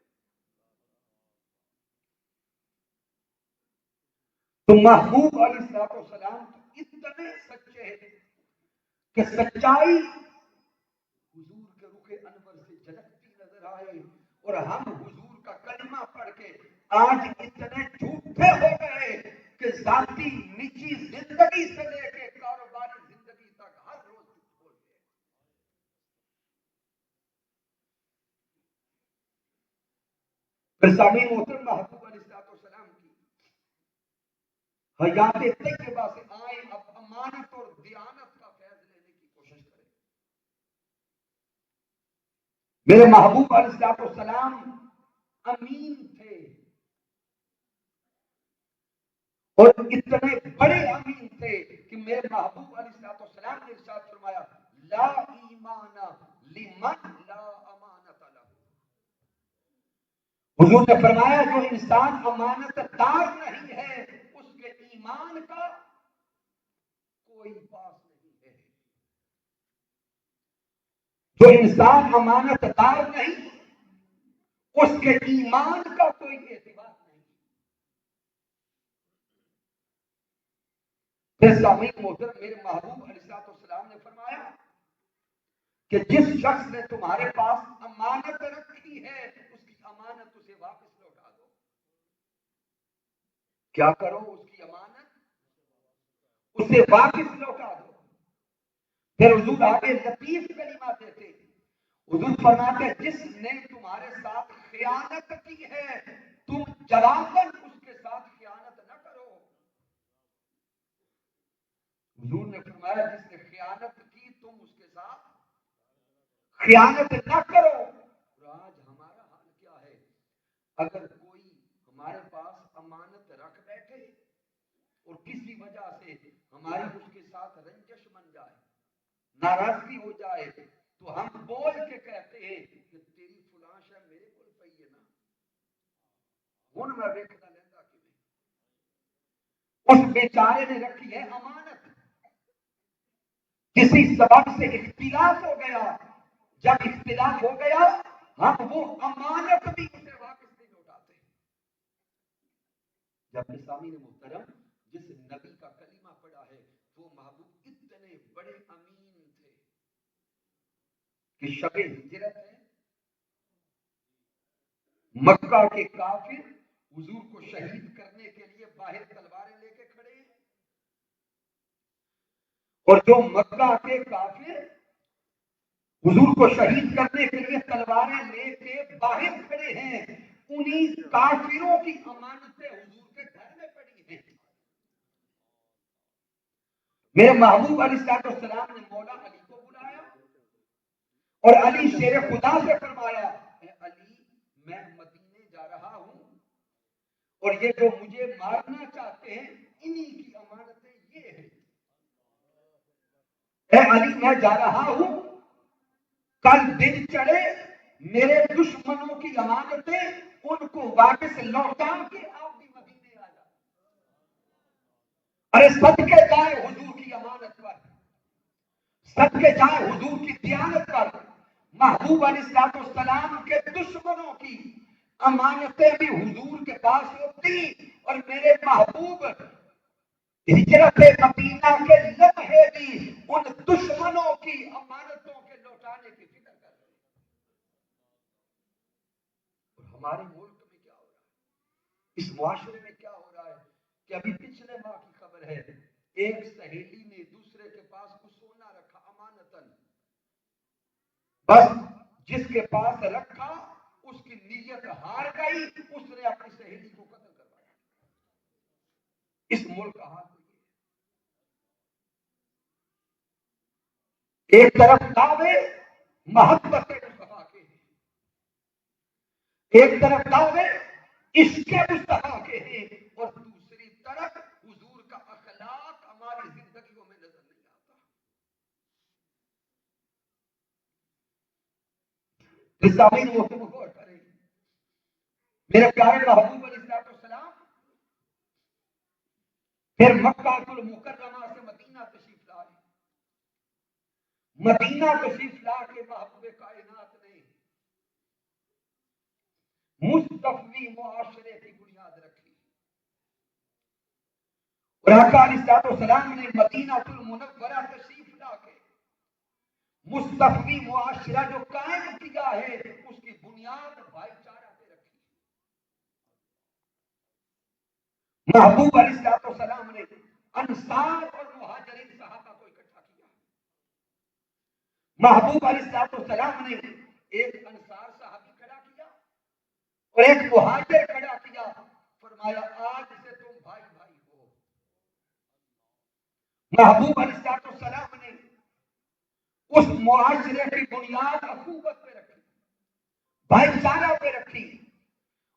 تو محبوب علیہ السلام اتنے سچے ہیں کہ سچائی حضور کے رخ انور سے جھلکتی نظر آئے اور ہم حضور کا کلمہ پڑھ کے آج اتنے جھوٹے ہو گئے کہ ذاتی نجی زندگی سے لے کے کاروباری زندگی تک ہر روز جھوٹ بولتے ہیں. پھر سامعین محترم، محبوب علیہ السلام کی حیات طیبہ سے آئے اب امانت اور دیانت کا فیض لینے کی کوشش کریں. میرے محبوب علیہ السلام امین تھے اور اتنے بڑے امین تھے کہ میرے محبوب علیہ السلام نے ارشاد فرمایا لا ایمان لمن لا امانت له. حضور نے فرمایا جو انسان امانت دار نہیں ہے اس کے ایمان کا کوئی پاس نہیں ہے. جو انسان امانت دار نہیں اس کے ایمان کا کوئی اعتبار نہیں. پھر سامعین محترم، میرے محبوب علیہ السلام نے فرمایا کہ جس شخص نے تمہارے پاس امانت رکھی ہے اس کی امانت اسے واپس لوٹا دو. کیا کرو؟ اس کی امانت اسے واپس لوٹا دو. پھر حضور آگے لطیف کلمات دیتے. حضور فرماتے جس نے تمہارے ساتھ خیانت کی ہے تم جواباً اس کے ساتھ خیانت نہ کرو. حضور نے فرمایا جس نے خیانت کی تم اس کے ساتھ خیانت نہ کرو. اور آج ہمارا حال کیا ہے؟ اگر کوئی ہمارے پاس امانت رکھ بیٹھے اور کسی وجہ سے ہماری اس کے ساتھ رنجش بن جائے، ناراضگی ہو جائے، تو ہم بول کے کہتے ہیں کہ تیری فلاں شے میرے کول پئی ہے نا، ہن میں ویکھدا لیندا کیویں. اس بیچارے نے رکھی ہے امانت، کسی سبب سے اختلاف ہو گیا، جب اختلاف ہو گیا ہم وہ امانت بھی اسے واپس نہیں لوٹاتے. جب سامعین محترم جس نبی کا کلمہ پڑا ہے وہ محبوب اتنے بڑے امین تھے کہ شب ہجرت ہے، مکہ کے کافر حضور کو شہید کرنے کے لیے باہر تلواریں لے کے کھڑے ہیں اور جو مکہ کے کافر حضور کو شہید کرنے کے لیے تلواریں لے کے باہر کھڑے ہیں انہی کافروں کی امانتیں حضور کے گھر میں پڑی ہیں. میرے محبوب علیہ السلام نے مولا علی کو بلایا اور علی شیر خدا سے فرمایا اے علی میں مدینے جا رہا ہوں اور یہ جو مجھے مارنا چاہتے ہیں انہی کی امانتیں یہ ہیں. اے علی میں جا رہا ہوں کل دن چڑھے میرے دشمنوں کی امانتیں ان کو واپس لوٹا کے آپ بھی مدینے آ جائیں. ارے صدقے جائے حضور کی امانت پر، صدقے جائے حضور کی دیانت پر. محبوب علیہ السلام کے دشمنوں کی امانتیں بھی حضور کے پاس ہوتی اور میرے محبوب ہجرت مدینہ کے لمحے بھی ان دشمنوں کی امانتوں کے لوٹانے کی فکر کر رہے ہیں. اور ہمارے ملک میں کیا ہو رہا ہے، اس معاشرے میں کیا ہو رہا ہے کہ ابھی پچھلے ماہ کی خبر ہے ایک سہیلی نے دوسرے کے پاس کچھ سونا رکھا امانتاً، بس جس کے پاس رکھا اس کی نیت ہار گئی، اس نے اپنی سہیلی کو قتل کروایا. اس ملک کا حال ایک طرف دعوے محبت مصطفیٰ کے ہیں، ایک طرف دعوے عشق مصطفیٰ کے ہیں اور دوسری طرف حضور کا اخلاق ہماری زندگیوں میں نظر نہیں آتا. سامعین محترم غور کریں، میرے پیارے محبوب علیہ السلام پھر مکہ المکرمہ سے مدینہ تشریف لائے. مدینہ تشریف لا کے محبوب کائنات نے مصطفی معاشرے کی بنیاد رکھی. اور آقا علیہ السلام نے مدینہ المنورہ تشریف لا کے مصطفی معاشرہ جو قائم کیا ہے اس کی بنیاد بھائی چارہ پہ رکھی. محبوب علیہ السلام نے انصار اور مہاجرین صحابہ کو اکٹھا کیا. محبوب علیہ السلام نے ایک انصار صحابی کھڑا کیا اور ایک مہاجر کھڑا کیا، فرمایا آج سے تم بھائی بھائی ہو. محبوب علیہ السلام نے اس معاشرے کی بنیاد اخوت پہ رکھی، بھائی چارہ پہ رکھی.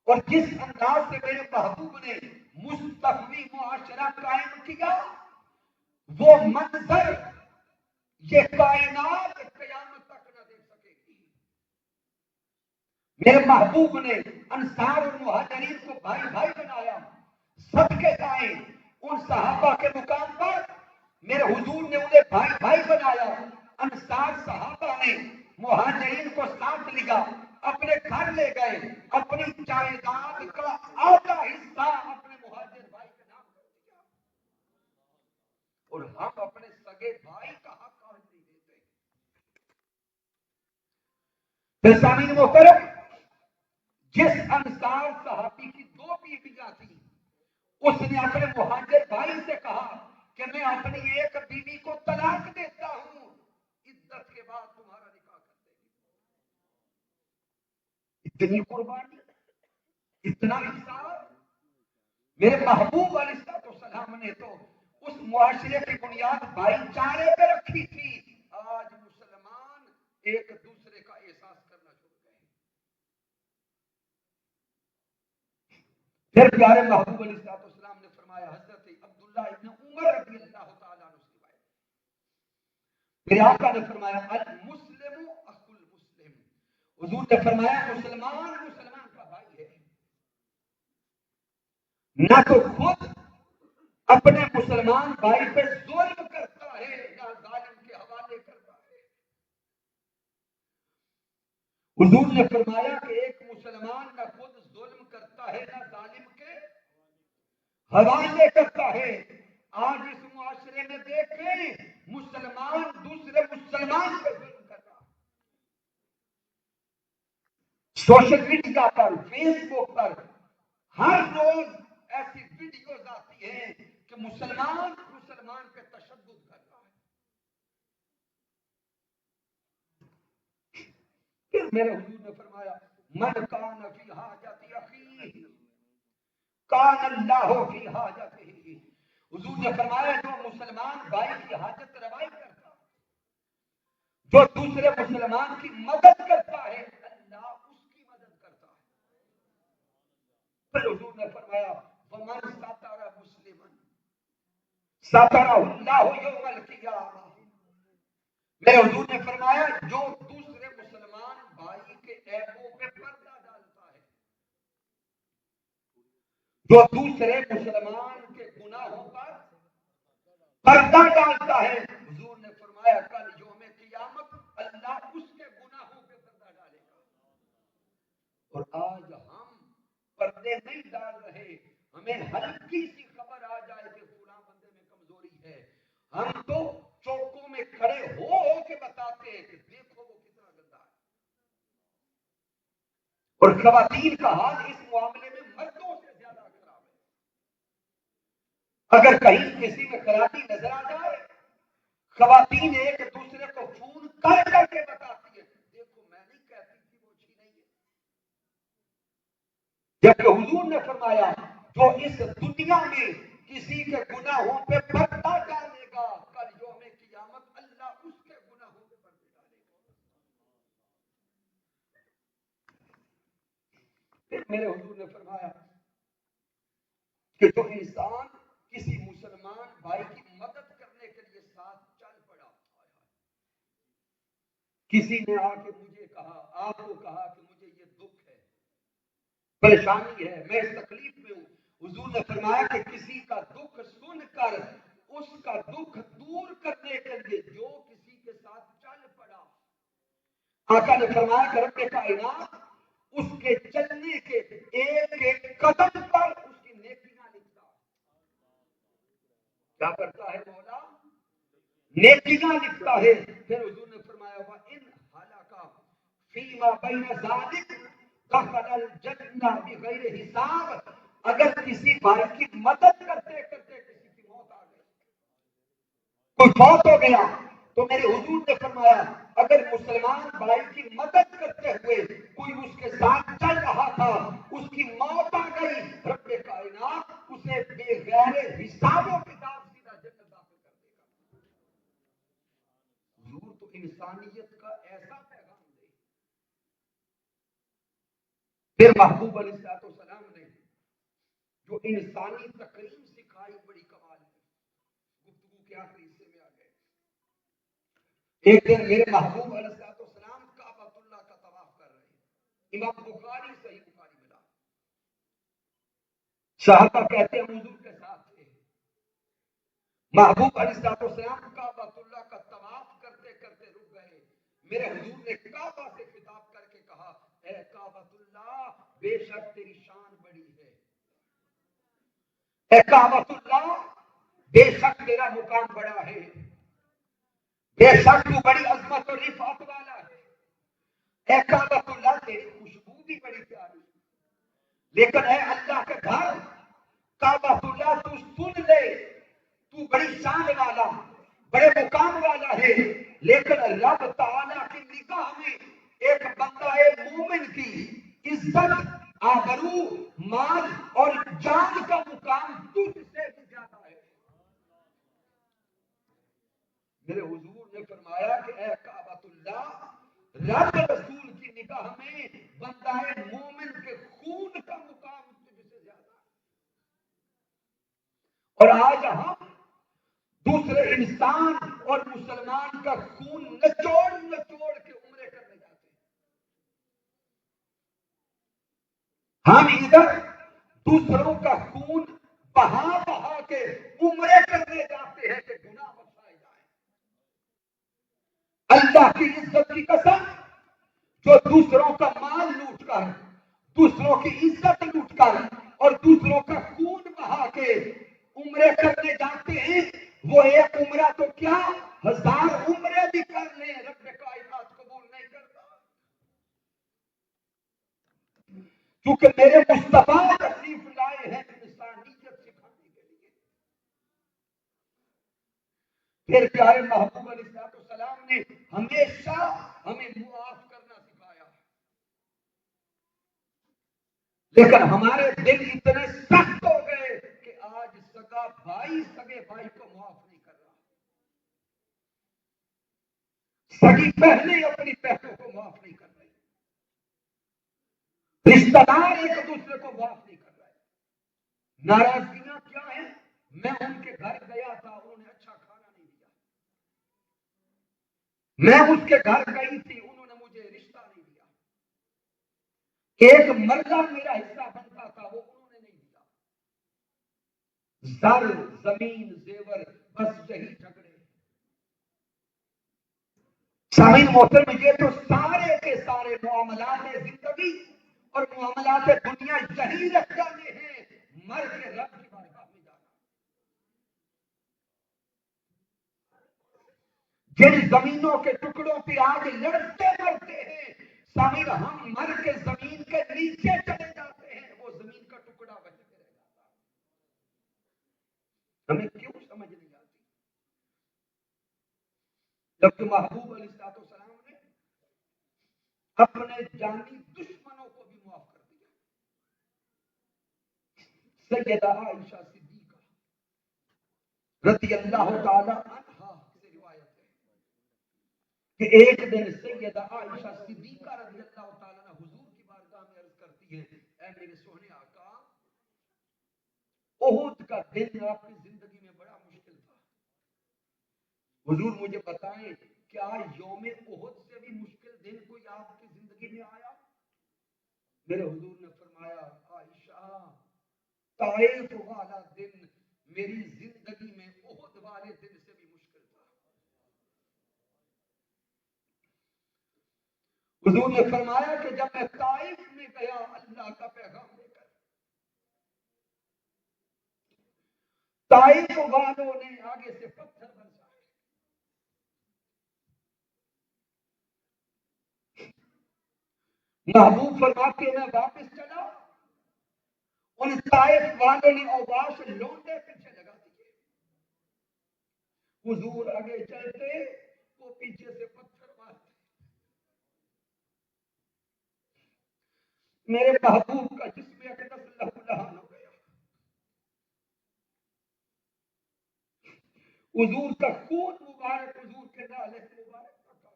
اور جس انداز سے میرے محبوب نے مصطفی معاشرہ قائم کیا وہ منظر یہ کائنات قیامت تک نہ دیکھ سکے گی. میرے محبوب نے انصار اور مہاجرین کو بھائی بھائی بنایا. صدقے جائیں ان صحابہ کے مقام پر میرے حضور نے انہیں بھائی بھائی بنایا. انصار صحابہ نے مہاجرین کو ساتھ لیا، اپنے گھر لے گئے، اپنی جائیداد کا آدھا حصہ اپنے مہاجر بھائی کے نام کر دیا. اور ہم اپنے سگے بھائی کا حق آج نہیں دیتے. پھر سامعین محترم، جس انصار صحابی کی 2 بیویاں تھیں اس نے اپنے مہاجر بھائی سے کہا کہ میں اپنی ایک بیوی کو طلاق دیتا ہوں، عدت کے بعد تمہارا نکاح کر دیں گے. اتنی قربانی، اتنا انصاف. میرے محبوب علیہ السلام نے تو اس معاشرے کی بنیاد بھائی چارے پہ رکھی تھی. آج مسلمان ایک دوسرے کا احساس کرنا چھوڑ گئے. پھر پیارے محبوب علیہ السلام نے فرمایا، حضرت عبداللہ ابن عمر رضی اللہ تعالیٰ عنہ سے روایت، میرے آقا نے فرمایا المسلم اخو المسلم. حضور نے فرمایا مسلمان مسلمان کا بھائی ہے. نہ تو خود اپنے مسلمان بھائی پہ ظلم کرتا ہے نہ ظالم کے حوالے کرتا ہے. حضور نے فرمایا کہ ایک مسلمان نہ خود ظلم کرتا ہے نہ ظالم کے حوالے کرتا ہے. آج اس معاشرے میں دیکھیں مسلمان دوسرے مسلمان پہ ظلم کر رہا. سوشل میڈیا پر، فیس بک پر ہر روز ایسی ویڈیوز آتی ہیں کہ مسلمان مسلمان پہ تشدد کر رہا ہے. پھر میرے حضور نے فرمایا من کان فی حاجت اخیہ کان اللہ فی حاجتہ. حضور نے فرمایا جو مسلمان بھائی کی حاجت روائی کرتا جو دوسرے مسلمان کی مدد کرتا ہے اللہ اس کی مدد کرتا ہے. پھر حضور نے فرمایا ومن ستر مسلما سترہ اللہ یوم القیامہ. میرے حضور نے فرمایا جو دوسرے مسلمان بھائی کے عیبوں پہ پردہ ڈالتا ہے، جو دوسرے مسلمان کے گناہوں پر پردہ ڈالتا ہے، حضور نے فرمایا کل یوم قیامت اللہ اس کے گناہوں پہ پردہ ڈالے گا. اور آج ہم پردے نہیں ڈال رہے. ہمیں ہلکی سی خبر آ جائے کہ فلاں بندے میں کمزوری ہے، ہم تو چوکوں میں کھڑے ہو کے بتاتے ہیں کہ دیکھو وہ کتنا گندا ہے. اور خواتین کا حال اس معاملے میں مردوں سے زیادہ خراب ہے. اگر کہیں کسی میں خرابی نظر آ جائے، خواتین ایک دوسرے کو فون کر کر کے بتاتی ہے دیکھو میں نہیں کہتی تھی وہ اچھی نہیں ہے. جبکہ حضور نے فرمایا جو اس دنیا میں کسی کے گناہوں پہ پردہ ڈالے گا کل یوم قیامت اللہ اس کے گناہوں پہ پردہ ڈالے گا. پھر میرے حضور نے فرمایا کہ جو انسان کسی مسلمان بھائی کی مدد کرنے کے لیے ساتھ چل پڑا، کسی نے آ کے مجھے کہا، آپ کو کہا کہ مجھے یہ دکھ ہے، پریشانی ہے، میں اس تکلیف میں ہوں، حضور نے فرمایا کہ کسی کا دکھ سن کر اس کا دکھ دور کرنے کے لیے جو کسی کے ساتھ چل پڑا، آقا نے فرمایا کہ رب کائنات اس کے چلنے کے ایک ایک قدم پر اس کی نیکیاں لکھتا ہے. کیا کرتا ہے مولا؟ نیکیاں لکھتا ہے. پھر حضور نے فرمایا وَإِنْ هَلَكَ فِيمَا بَيْنَ ذَلِكَ دَخَلَ الْجَنَّةَ بِغَيْرِ حساب. اگر کسی بھائی کی مدد کرتے کرتے کسی کی موت آ گئی، کوئی فوت ہو گیا، تو میرے حضور نے فرمایا اگر مسلمان بھائی کی مدد کرتے ہوئے کوئی اس کے ساتھ چل رہا تھا، اس کی موت آ گئی، رب کائنات اسے بغیر حساب و کتاب سیدھا جنت داخل کر دے گا. حضور تو انسانیت کا ایسا پیغام دے. پھر محبوب علیہ السلام نے جو انسانی تقریم سکھائی بڑی کمال ہے. گفتگو کے آخری حصے میں آ گئے. ایک دن میرے محبوب علیہ السلام کعبۃ اللہ کا طواف کر رہے ہیں. امام بخاری صحیح بخاری ملا. صحابہ کہتے ہیں حضور کے ساتھ تھے. محبوب علیہ السلام کعبۃ اللہ کا طواف کرتے کرتے رک گئے. میرے حضور نے کعبہ سے خطاب کر کے کہا اے کعبۃ اللہ بے شک تیری شان بڑی ہے. اے کعبۃ اللہ بے شک تیرا مقام بڑا ہے. بے شک تو بڑی عظمت اور رفعت والا ہے. اے کعبۃ اللہ تیری خوشبو بھی بڑی پیاری. لیکن اے اللہ کے گھر کعبۃ اللہ تو سن لے تو بڑی شان والا بڑے مقام والا ہے، لیکن رب تعالیٰ کی نگاہ میں ایک بندہ مومن کی عزت آبرو مال اور جان کا مقام تجھ سے بھی زیادہ ہے. میرے حضور نے فرمایا کہ اے کعبۃ اللہ رب رسول کی نگاہ میں بندہ مومن کے خون کا مقام تجھ سے زیادہ ہے. اور آج ہم دوسرے انسان اور مسلمان کا خون نچوڑ نچوڑ کے عمرے کرنے جاتے ہیں. ہم ادھر دوسروں کا خون بہا بہا کے عمرے کرنے جاتے ہیں کہ گناہ بخشائے جائیں. اللہ کی عزت کی قسم جو دوسروں کا مال لوٹ کر دوسروں کی عزت لوٹ کر اور دوسروں کا خون بہا کے عمرے کرنے جاتے ہیں، وہ ایک عمرہ تو کیا 1000 عمرے بھی کر لیں رب کائنات قبول نہیں کرتا. کیونکہ میرے مصطفیٰ تشریف لائے ہیں انسانیت سکھانے کے لیے. پھر پیارے محبوب علیہ السلام نے ہمیشہ ہمیں معاف کرنا سکھایا. لیکن ہمارے دل اتنے سخت ہو گئے کہ آج سگا بھائی سگے بھائی کو معاف نہیں کر رہا. سگی بہنیں اپنی بہنوں کو معاف نہیں کر رہی، رشتہ دار ایک دوسرے کو معاف نہیں کر رہے۔ ناراضگیاں کیا ہیں؟ میں ان کے گھر گیا تھا، انہوں نے اچھا کھانا نہیں دیا، میں اس کے گھر گئی تھی، انہوں نے مجھے رشتہ نہیں دیا، ایک مرلہ میرا حصہ بنتا تھا وہ انہوں نے نہیں دیا، زر زمین زیور بس یہی جھگڑے۔ سامعین محترم، یہ تو سارے کے سارے معاملات زندگی اور معاملات دنیا یہی رکھ جانے ہیں، مر کے رب کی بارگاہ میں جانا۔ جن زمینوں کے ٹکڑوں پہ آج لڑتے مرتے ہیں، سامعین ہم مر کے زمین کے نیچے چلے جاتے ہیں، وہ زمین کا ٹکڑا وہیں پہ رہ جاتا ہے۔ ہمیں کیوں سمجھ نہیں آتی؟ جب کہ محبوب علیہ السلام نے اپنے جانی دشمنوں کو بھی معاف کر دیا۔ سیدہ عائشہ صدیقہ رضی اللہ تعالی عنہا سے روایت ہے کہ ایک دن سیدہ عائشہ صدیقہ رضی اللہ تعالی عنہ حضور کی بارگاہ میں عرض کرتی ہے، اے میرے سونے آقا، احد کا دن آپ کی زندگی میں بڑا مشکل تھا، حضور مجھے بتائیں کیا یوم احد سے بھی مشکل دن کوئی آپ کی زندگی میں آیا؟ میرے حضور نے فرمایا، عائشہ طائف والا دن میری زندگی میں احد والے دن سے بھی مشکل تھا۔ حضور نے فرمایا کہ جب میں طائف میں گیا اللہ کا پیغام لے کر، طائف والوں نے آگے سے پتھر برسائے، محبوب فرماتے میں واپس چلا، ان طائف والوں نے اوباش لونڈے پیچھے لگا دیے، حضور آگے چلتے وہ پیچھے سے پتھر مارتے، میرے محبوب کا جسم اقدس لہو لہان ہو گیا، حضور کا خون مبارک حضور کے نالے مبارک پکا۔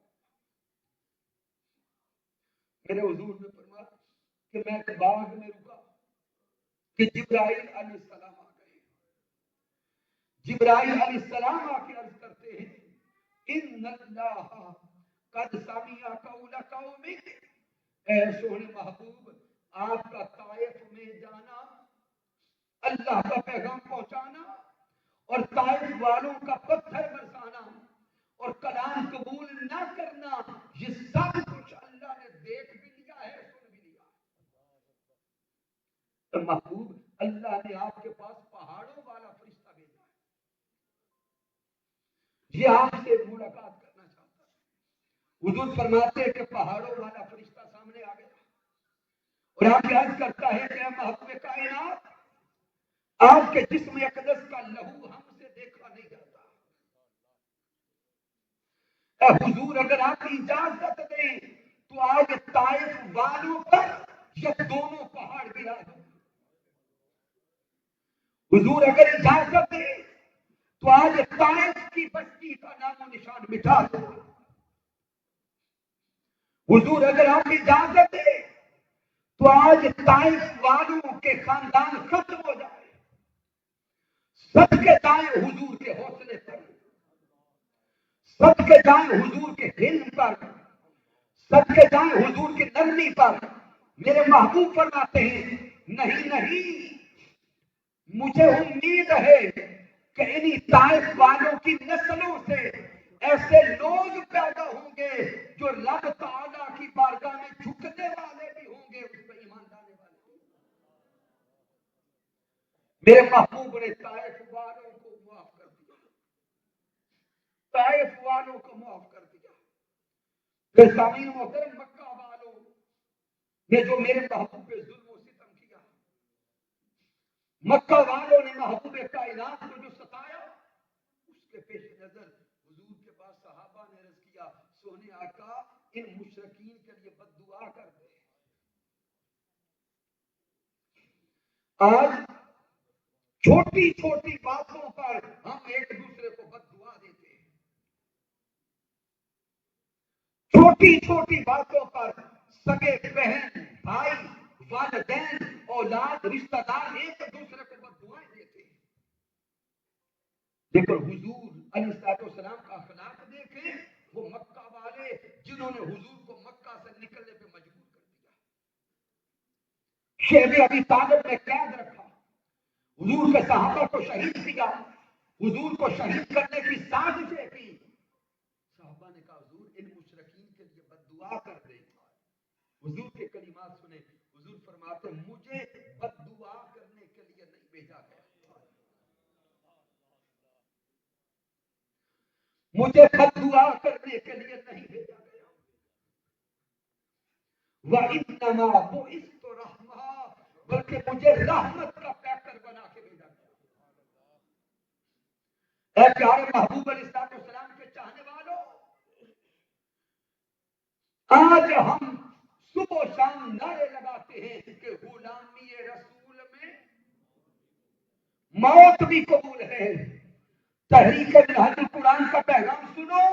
میرے حضور نے فرمایا کہ میں باغ میں رکا کہ جبرائیل علیہ السلام آ گئے، جبرائیل علیہ السلام آ کے عرض کرتے ہیں، ان اللہ قد سمع قول قومک، اے سونے محبوب آپ کا طائف میں جانا، اللہ کا پیغام پہنچانا اور طائف والوں کا پتھر برسانا اور کلام قبول نہ کرنا، یہ سب کچھ اللہ نے دیکھ بھی لیا ہے، سن بھی لیا ہے۔ تو محبوب اللہ نے آپ کے پاس پہاڑوں والا فرشتہ بھیجا ہے، یہ آپ سے ملاقات کرنا چاہتا ہے۔ حضور فرماتے ہیں کہ پہاڑوں والا فرشتہ سامنے آ گیا اور آپ عرض کرتا ہے کہ محبوب کائنات، آپ کے جسم اقدس کا لہو ہم سے دیکھا نہیں جاتا، اے حضور اگر آپ اجازت دیں تو آج طائف والوں پر یہ دونوں پہاڑ گرا دوں، حضور اگر اجازت دیں تو آج طائف کی بستی کا نام و نشان مٹا دوں، حضور اگر آپ اجازت دیں تو آج طائف والوں کے خاندان ختم ہو جائے، سب کے دائیں حضور کے حوصلے پر، سب کے دائیں حضور کے علم پر، سب کے دائیں حضور کی نرمی پر۔ میرے محبوب فرماتے ہیں، نہیں نہیں، مجھے امید ہے کہ انہی طائف والوں کی نسلوں سے ایسے لوگ پیدا ہوں گے جو رب تعالیٰ کی بارگاہ میں جھکنے والے بھی ہوں گے، اس پہ ایمان لانے والے ہوں گے۔ میرے محبوب نے طائف والوں کو معاف کر دیا، طائف والوں کو معاف کر دیا۔ پھر سامعین محترم، مکہ والوں نے جو میرے محبوب پہ ظلم و ستم کیا، مکہ والوں نے محبوب کائنات کو جو ستایا، اس کے پیش نظر حضور کے پاس صحابہ نے عرض کیا، سونے آقا ان مشرکین کے لیے بد دعا کر دے۔ آج چھوٹی چھوٹی باتوں پر ہم ایک دوسرے کو بد دعا دیتے ہیں۔ چھوٹی چھوٹی باتوں پر سگے بہن بھائی والدین اولاد رشتہ دار ایک دوسرے کو بد دعائیں دیتے ہیں. لیکن حضور علیہ السلام کا اخلاق دیکھیں. وہ مکہ والے جنہوں نے حضور کو مکہ سے نکلنے پہ مجبور کر دیا, شیب ابی طالب نے قید رکھا, حضور کے صحابہ کو شہید کیا, حضور کو شہید کرنے کی سازشیں کی. صحابہ نے کہا حضور ان مشرکین کے لیے بد دعا کر دیں. حضور کے کلمات سنے. حضور فرماتے مجھے بد دعا کرنے کے لیے نہیں بھیجا گیا, مجھے بد دعا کرنے کے لیے نہیں بھیجا گیا. وَإِنَّمَا بُعِثْتُ رَحْمَةً, بلکہ مجھے رحمت کا پیکر بنا کے بھیجا گیا. اے پیارے محبوب علیہ السلام کے چاہنے والوں, آج ہم صبح و شام نعرے لگاتے ہیں کہ غلامی رسول میں موت بھی قبول ہے. تحریک منہج القرآن کا پیغام سنو.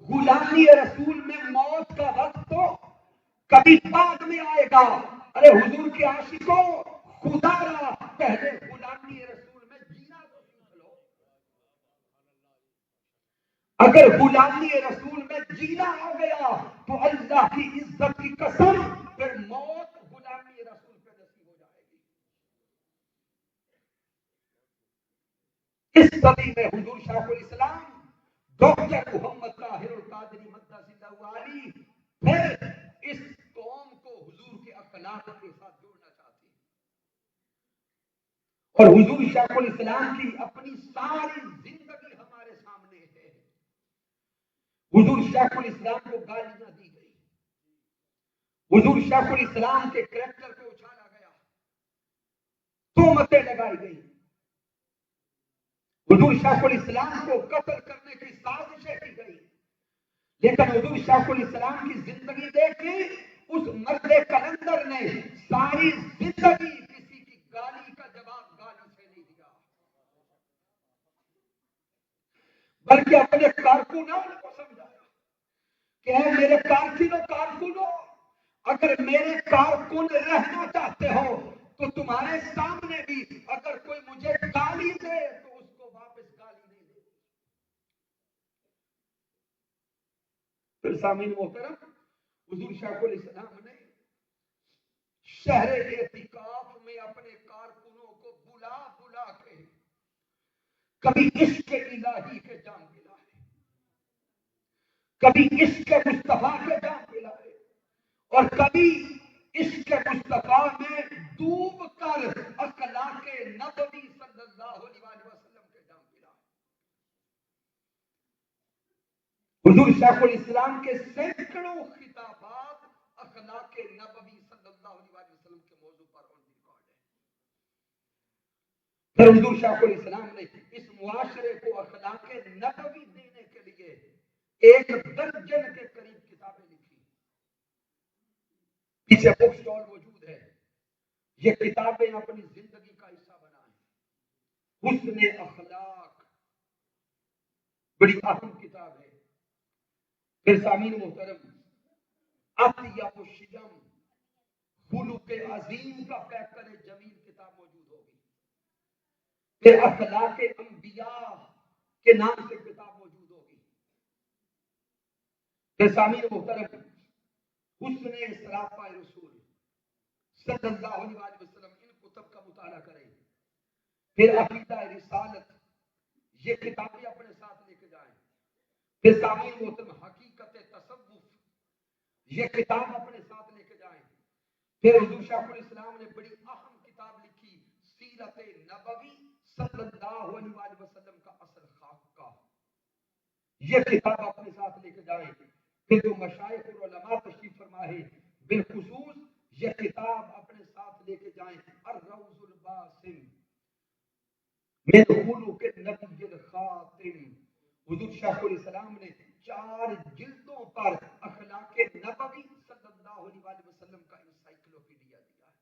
غلامی رسول میں موت کا وقت تو کبھی بعد میں آئے گا. ارے حضور کے عاشقوں, خدا را پہلے غلامی رسول میں جینا تو سیکھ لو. اگر غلامی رسول میں جینا آ گیا تو اللہ کی عزت کی قسم پھر موت غلامی رسول پہ نصیب ہو جائے گی. اس صدی میں حضور شیخ الاسلام ڈاکٹر محمد طاہر القادری مقدس اللہ علی پھر اس قوم کو حضور کے اخلاق کے ساتھ جوڑنا چاہتے ہیں. اور حضور شیخ الاسلام کی اپنی ساری زندگی ہمارے سامنے ہے. حضور شیخ الاسلام کو گالیاں دی گئی, حضور شیخ الاسلام کے کریکٹر کو اچھالا گیا, تہمتیں لگائی گئی, حضور شیخ الاسلام کو قتل کرنے کی سازشیں کی گئی. لیکن حضور شیخ الاسلام کی زندگی دیکھی, اس مرد کلندر نے ساری زندگی کسی کی گالی کا جواب گالی سے نہیں دیا, بلکہ اپنے کارکنان کو سمجھایا کہ اے میرے کارکنوں, اگر میرے کارکن رہنا چاہتے ہو تو تمہارے سامنے بھی اگر کوئی مجھے گالی دے تو اس کو واپس گالی نہیں دے. پھر سامعین محترم, حضور شیخ الاسلام نے شہر اعتکاف میں اپنے کارکنوں کو بلا بلا کے کبھی عشق الہی کے جام دلائے, کبھی عشق مصطفیٰ کے جام دلائے, اور کبھی عشق مصطفیٰ میں ڈوب کر اخلاق نبوی صلی اللہ علیہ وسلم کے جام دلائے. حضور شیخ الاسلام کے سینکڑوں خطابات اخلاق نبوی صلی اللہ علیہ وسلم کے موضوع پر آن ریکارڈ ہے. پھر حضور شیخ الاسلام نے اس معاشرے کو اخلاق نبوی دینے کے لیے 1 درجن کے قریب کتابیں لکھی. پیچھے بک سٹال موجود ہے. یہ کتابیں اپنی زندگی کا حصہ بنائیں. حسن اخلاق بڑی اہم کتاب ہے. پھر سامعین محترم, اطیب الشجم خلق عظیم کا پیکر جمیل کتاب موجود ہوگی. پھر اخلاق انبیاء کے نام سے کتاب موجود ہوگی. پھر سامعین محترم, حسن سراپا رسول صلی اللہ علیہ وسلم, ان کتب کا مطالعہ کریں. پھر عقیدہ رسالت, یہ کتابیں اپنے ساتھ لے کے جائیں. پھر سامعین محترم, حقیقت تصوف, یہ کتاب اپنے ساتھ لے کے جائیں. پھر حضور شیخ الاسلام نے بڑی اہم کتاب لکھی, سیرت نبوی صلی اللہ علیہ وسلم کا اصل خاکہ, یہ کتاب اپنے ساتھ لے کے جائیں. پھر جو مشائخ اور علماء تشریف فرما ہے, بالخصوص یہ کتاب اپنے ساتھ لے کے جائیں, الروض الباسم من خلق النبی الخاتم. حضور شیخ الاسلام نے 4 جلدوں پر اخلاق نبوی صلی اللہ علیہ وسلم کا انسائکلوپیڈیا دیا ہے.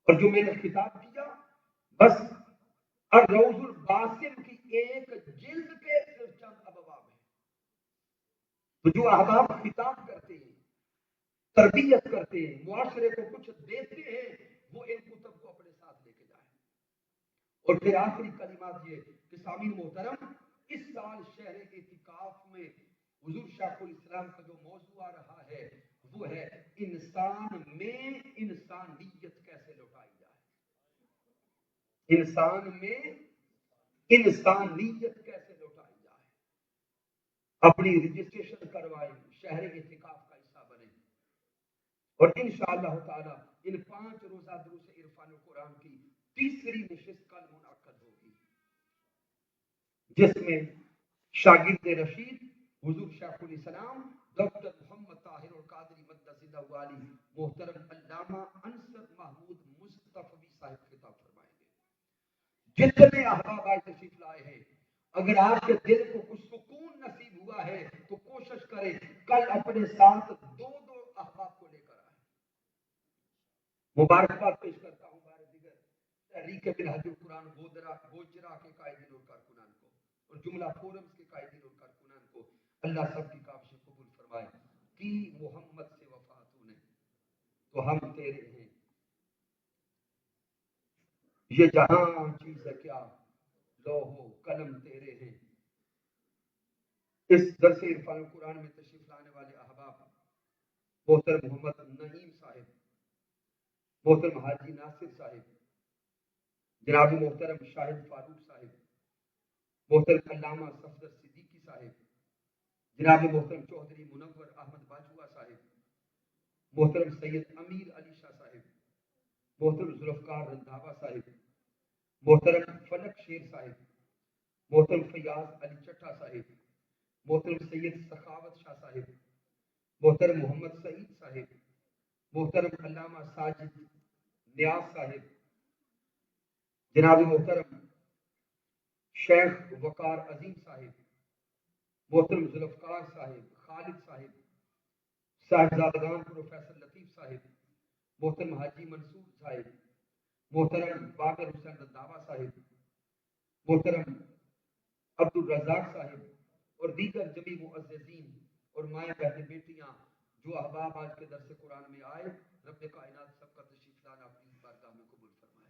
اور جو میں نے خطاب کیا, بس الروض الباسم کی 1 جلد کے صرف چند ابواب ہیں. تو جو احباب خطاب کرتے ہیں، تربیت کرتے ہیں، معاشرے کو کچھ دیتے ہیں، وہ ان کتب کو اپنے ساتھ لے کے جائیں۔ اور پھر آخری کلمات یہ کہ سامعین محترم، اس سال شہر اعتکاف میں حضور شیخ الاسلام کا جو موضوع آ رہا ہے وہ ہے انسان میں انسانیت کیسے لوٹائی جائے، انسان میں انسانیت کیسے لوٹائی جائے۔ اپنی رجسٹریشن کروائیں، شہر اعتکاف کا حصہ بنے، اور انشاءاللہ تعالی ان 5 روزہ دروس عرفان القرآن کی تیسری نشست کل منعقد ہوگی، جس میں شاگرد رشید حضور شیخ الاسلام ڈاکٹر محمد طاہر القادری مقدس اللہ علی محترم علامہ انصر محمود مصطفی صاحب خطاب فرمائیں گے۔ جتنے احباب آج تشریف لائے ہیں، اگر آپ کے دل کو کچھ سکون نصیب ہوا ہے تو کوشش کریں کل اپنے ساتھ 2 احباب کو لے کر آئیں۔ مبارکباد پیش کرتا ہوں بار دیگر تحریک منہج القرآن گوجرا کے قائدین اور کارکنان کو، اور جملہ فورمز کے قائدین اور کارکنان کو، اللہ سب کی کاوشیں قبول فرمائے۔ کی محمد سے وفاتوں نے تو ہم تیرے ہیں، یہ جہاں چیز ہے کیا لوہو قلم تیرے ہیں۔ اس درس عرفان القرآن میں تشریف لانے والے احباب محترم محمد نعیم صاحب، محترم حاجی ناصر صاحب، جناب محترم شاہد فاروق صاحب، محترم علامہ صفدر صدیقی صاحب، جناب محترم چودھری منور احمد باجوہ صاحب، محترم سید امیر علی شاہ صاحب، محترم ذوالفقار رندھاوا صاحب، محترم فلک شیر صاحب، محترم فیاض علی چٹھا صاحب، محترم سید سخاوت شاہ صاحب، محترم محمد سعید صاحب، محترم علامہ ساجد نیاز صاحب، جناب محترم شیخ وقار عظیم صاحب، محترم ذوالفقار صاحب، خالد صاحب، صاحبزادگان پروفیسر لطیف صاحب، محترم حاجی منصور صاحب، محترم باقر حسین رنداوا صاحب، محترم عبد الرزاق صاحب، اور دیگر جمی معززین اور مائیں بہنیں بیٹیاں جو احباب آج کے درس قرآن میں آئے، رب کائنات سب کا تشریف لانا اپنی بارگاہ میں قبول فرمائے۔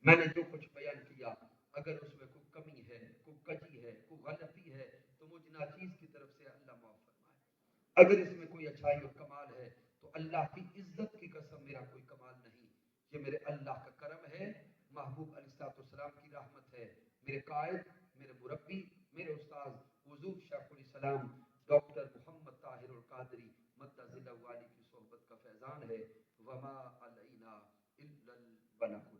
میں نے جو کچھ بیان کیا اگر اس میں کوئی کمی ہے، کوئی کجی ہے، کوئی غلطی ہے تو مجھ ناچیز کی طرف سے اللہ معاف فرمائے۔ اگر اس میں کوئی اچھائی اور کمال ہے تو اللہ کی عزت کی قسم میرا کوئی کمال نہیں، یہ میرے اللہ کا کرم ہے، محبوب علیہ السلام کی رحمت ہے، میرے قائد، میرے مربی، میرے استاذ حضور شیخ الاسلام ڈاکٹر محمد طاہر القادری مدد اللہ علی کی صحبت کا فیضان ہے۔ وما علینا الا البلاغ۔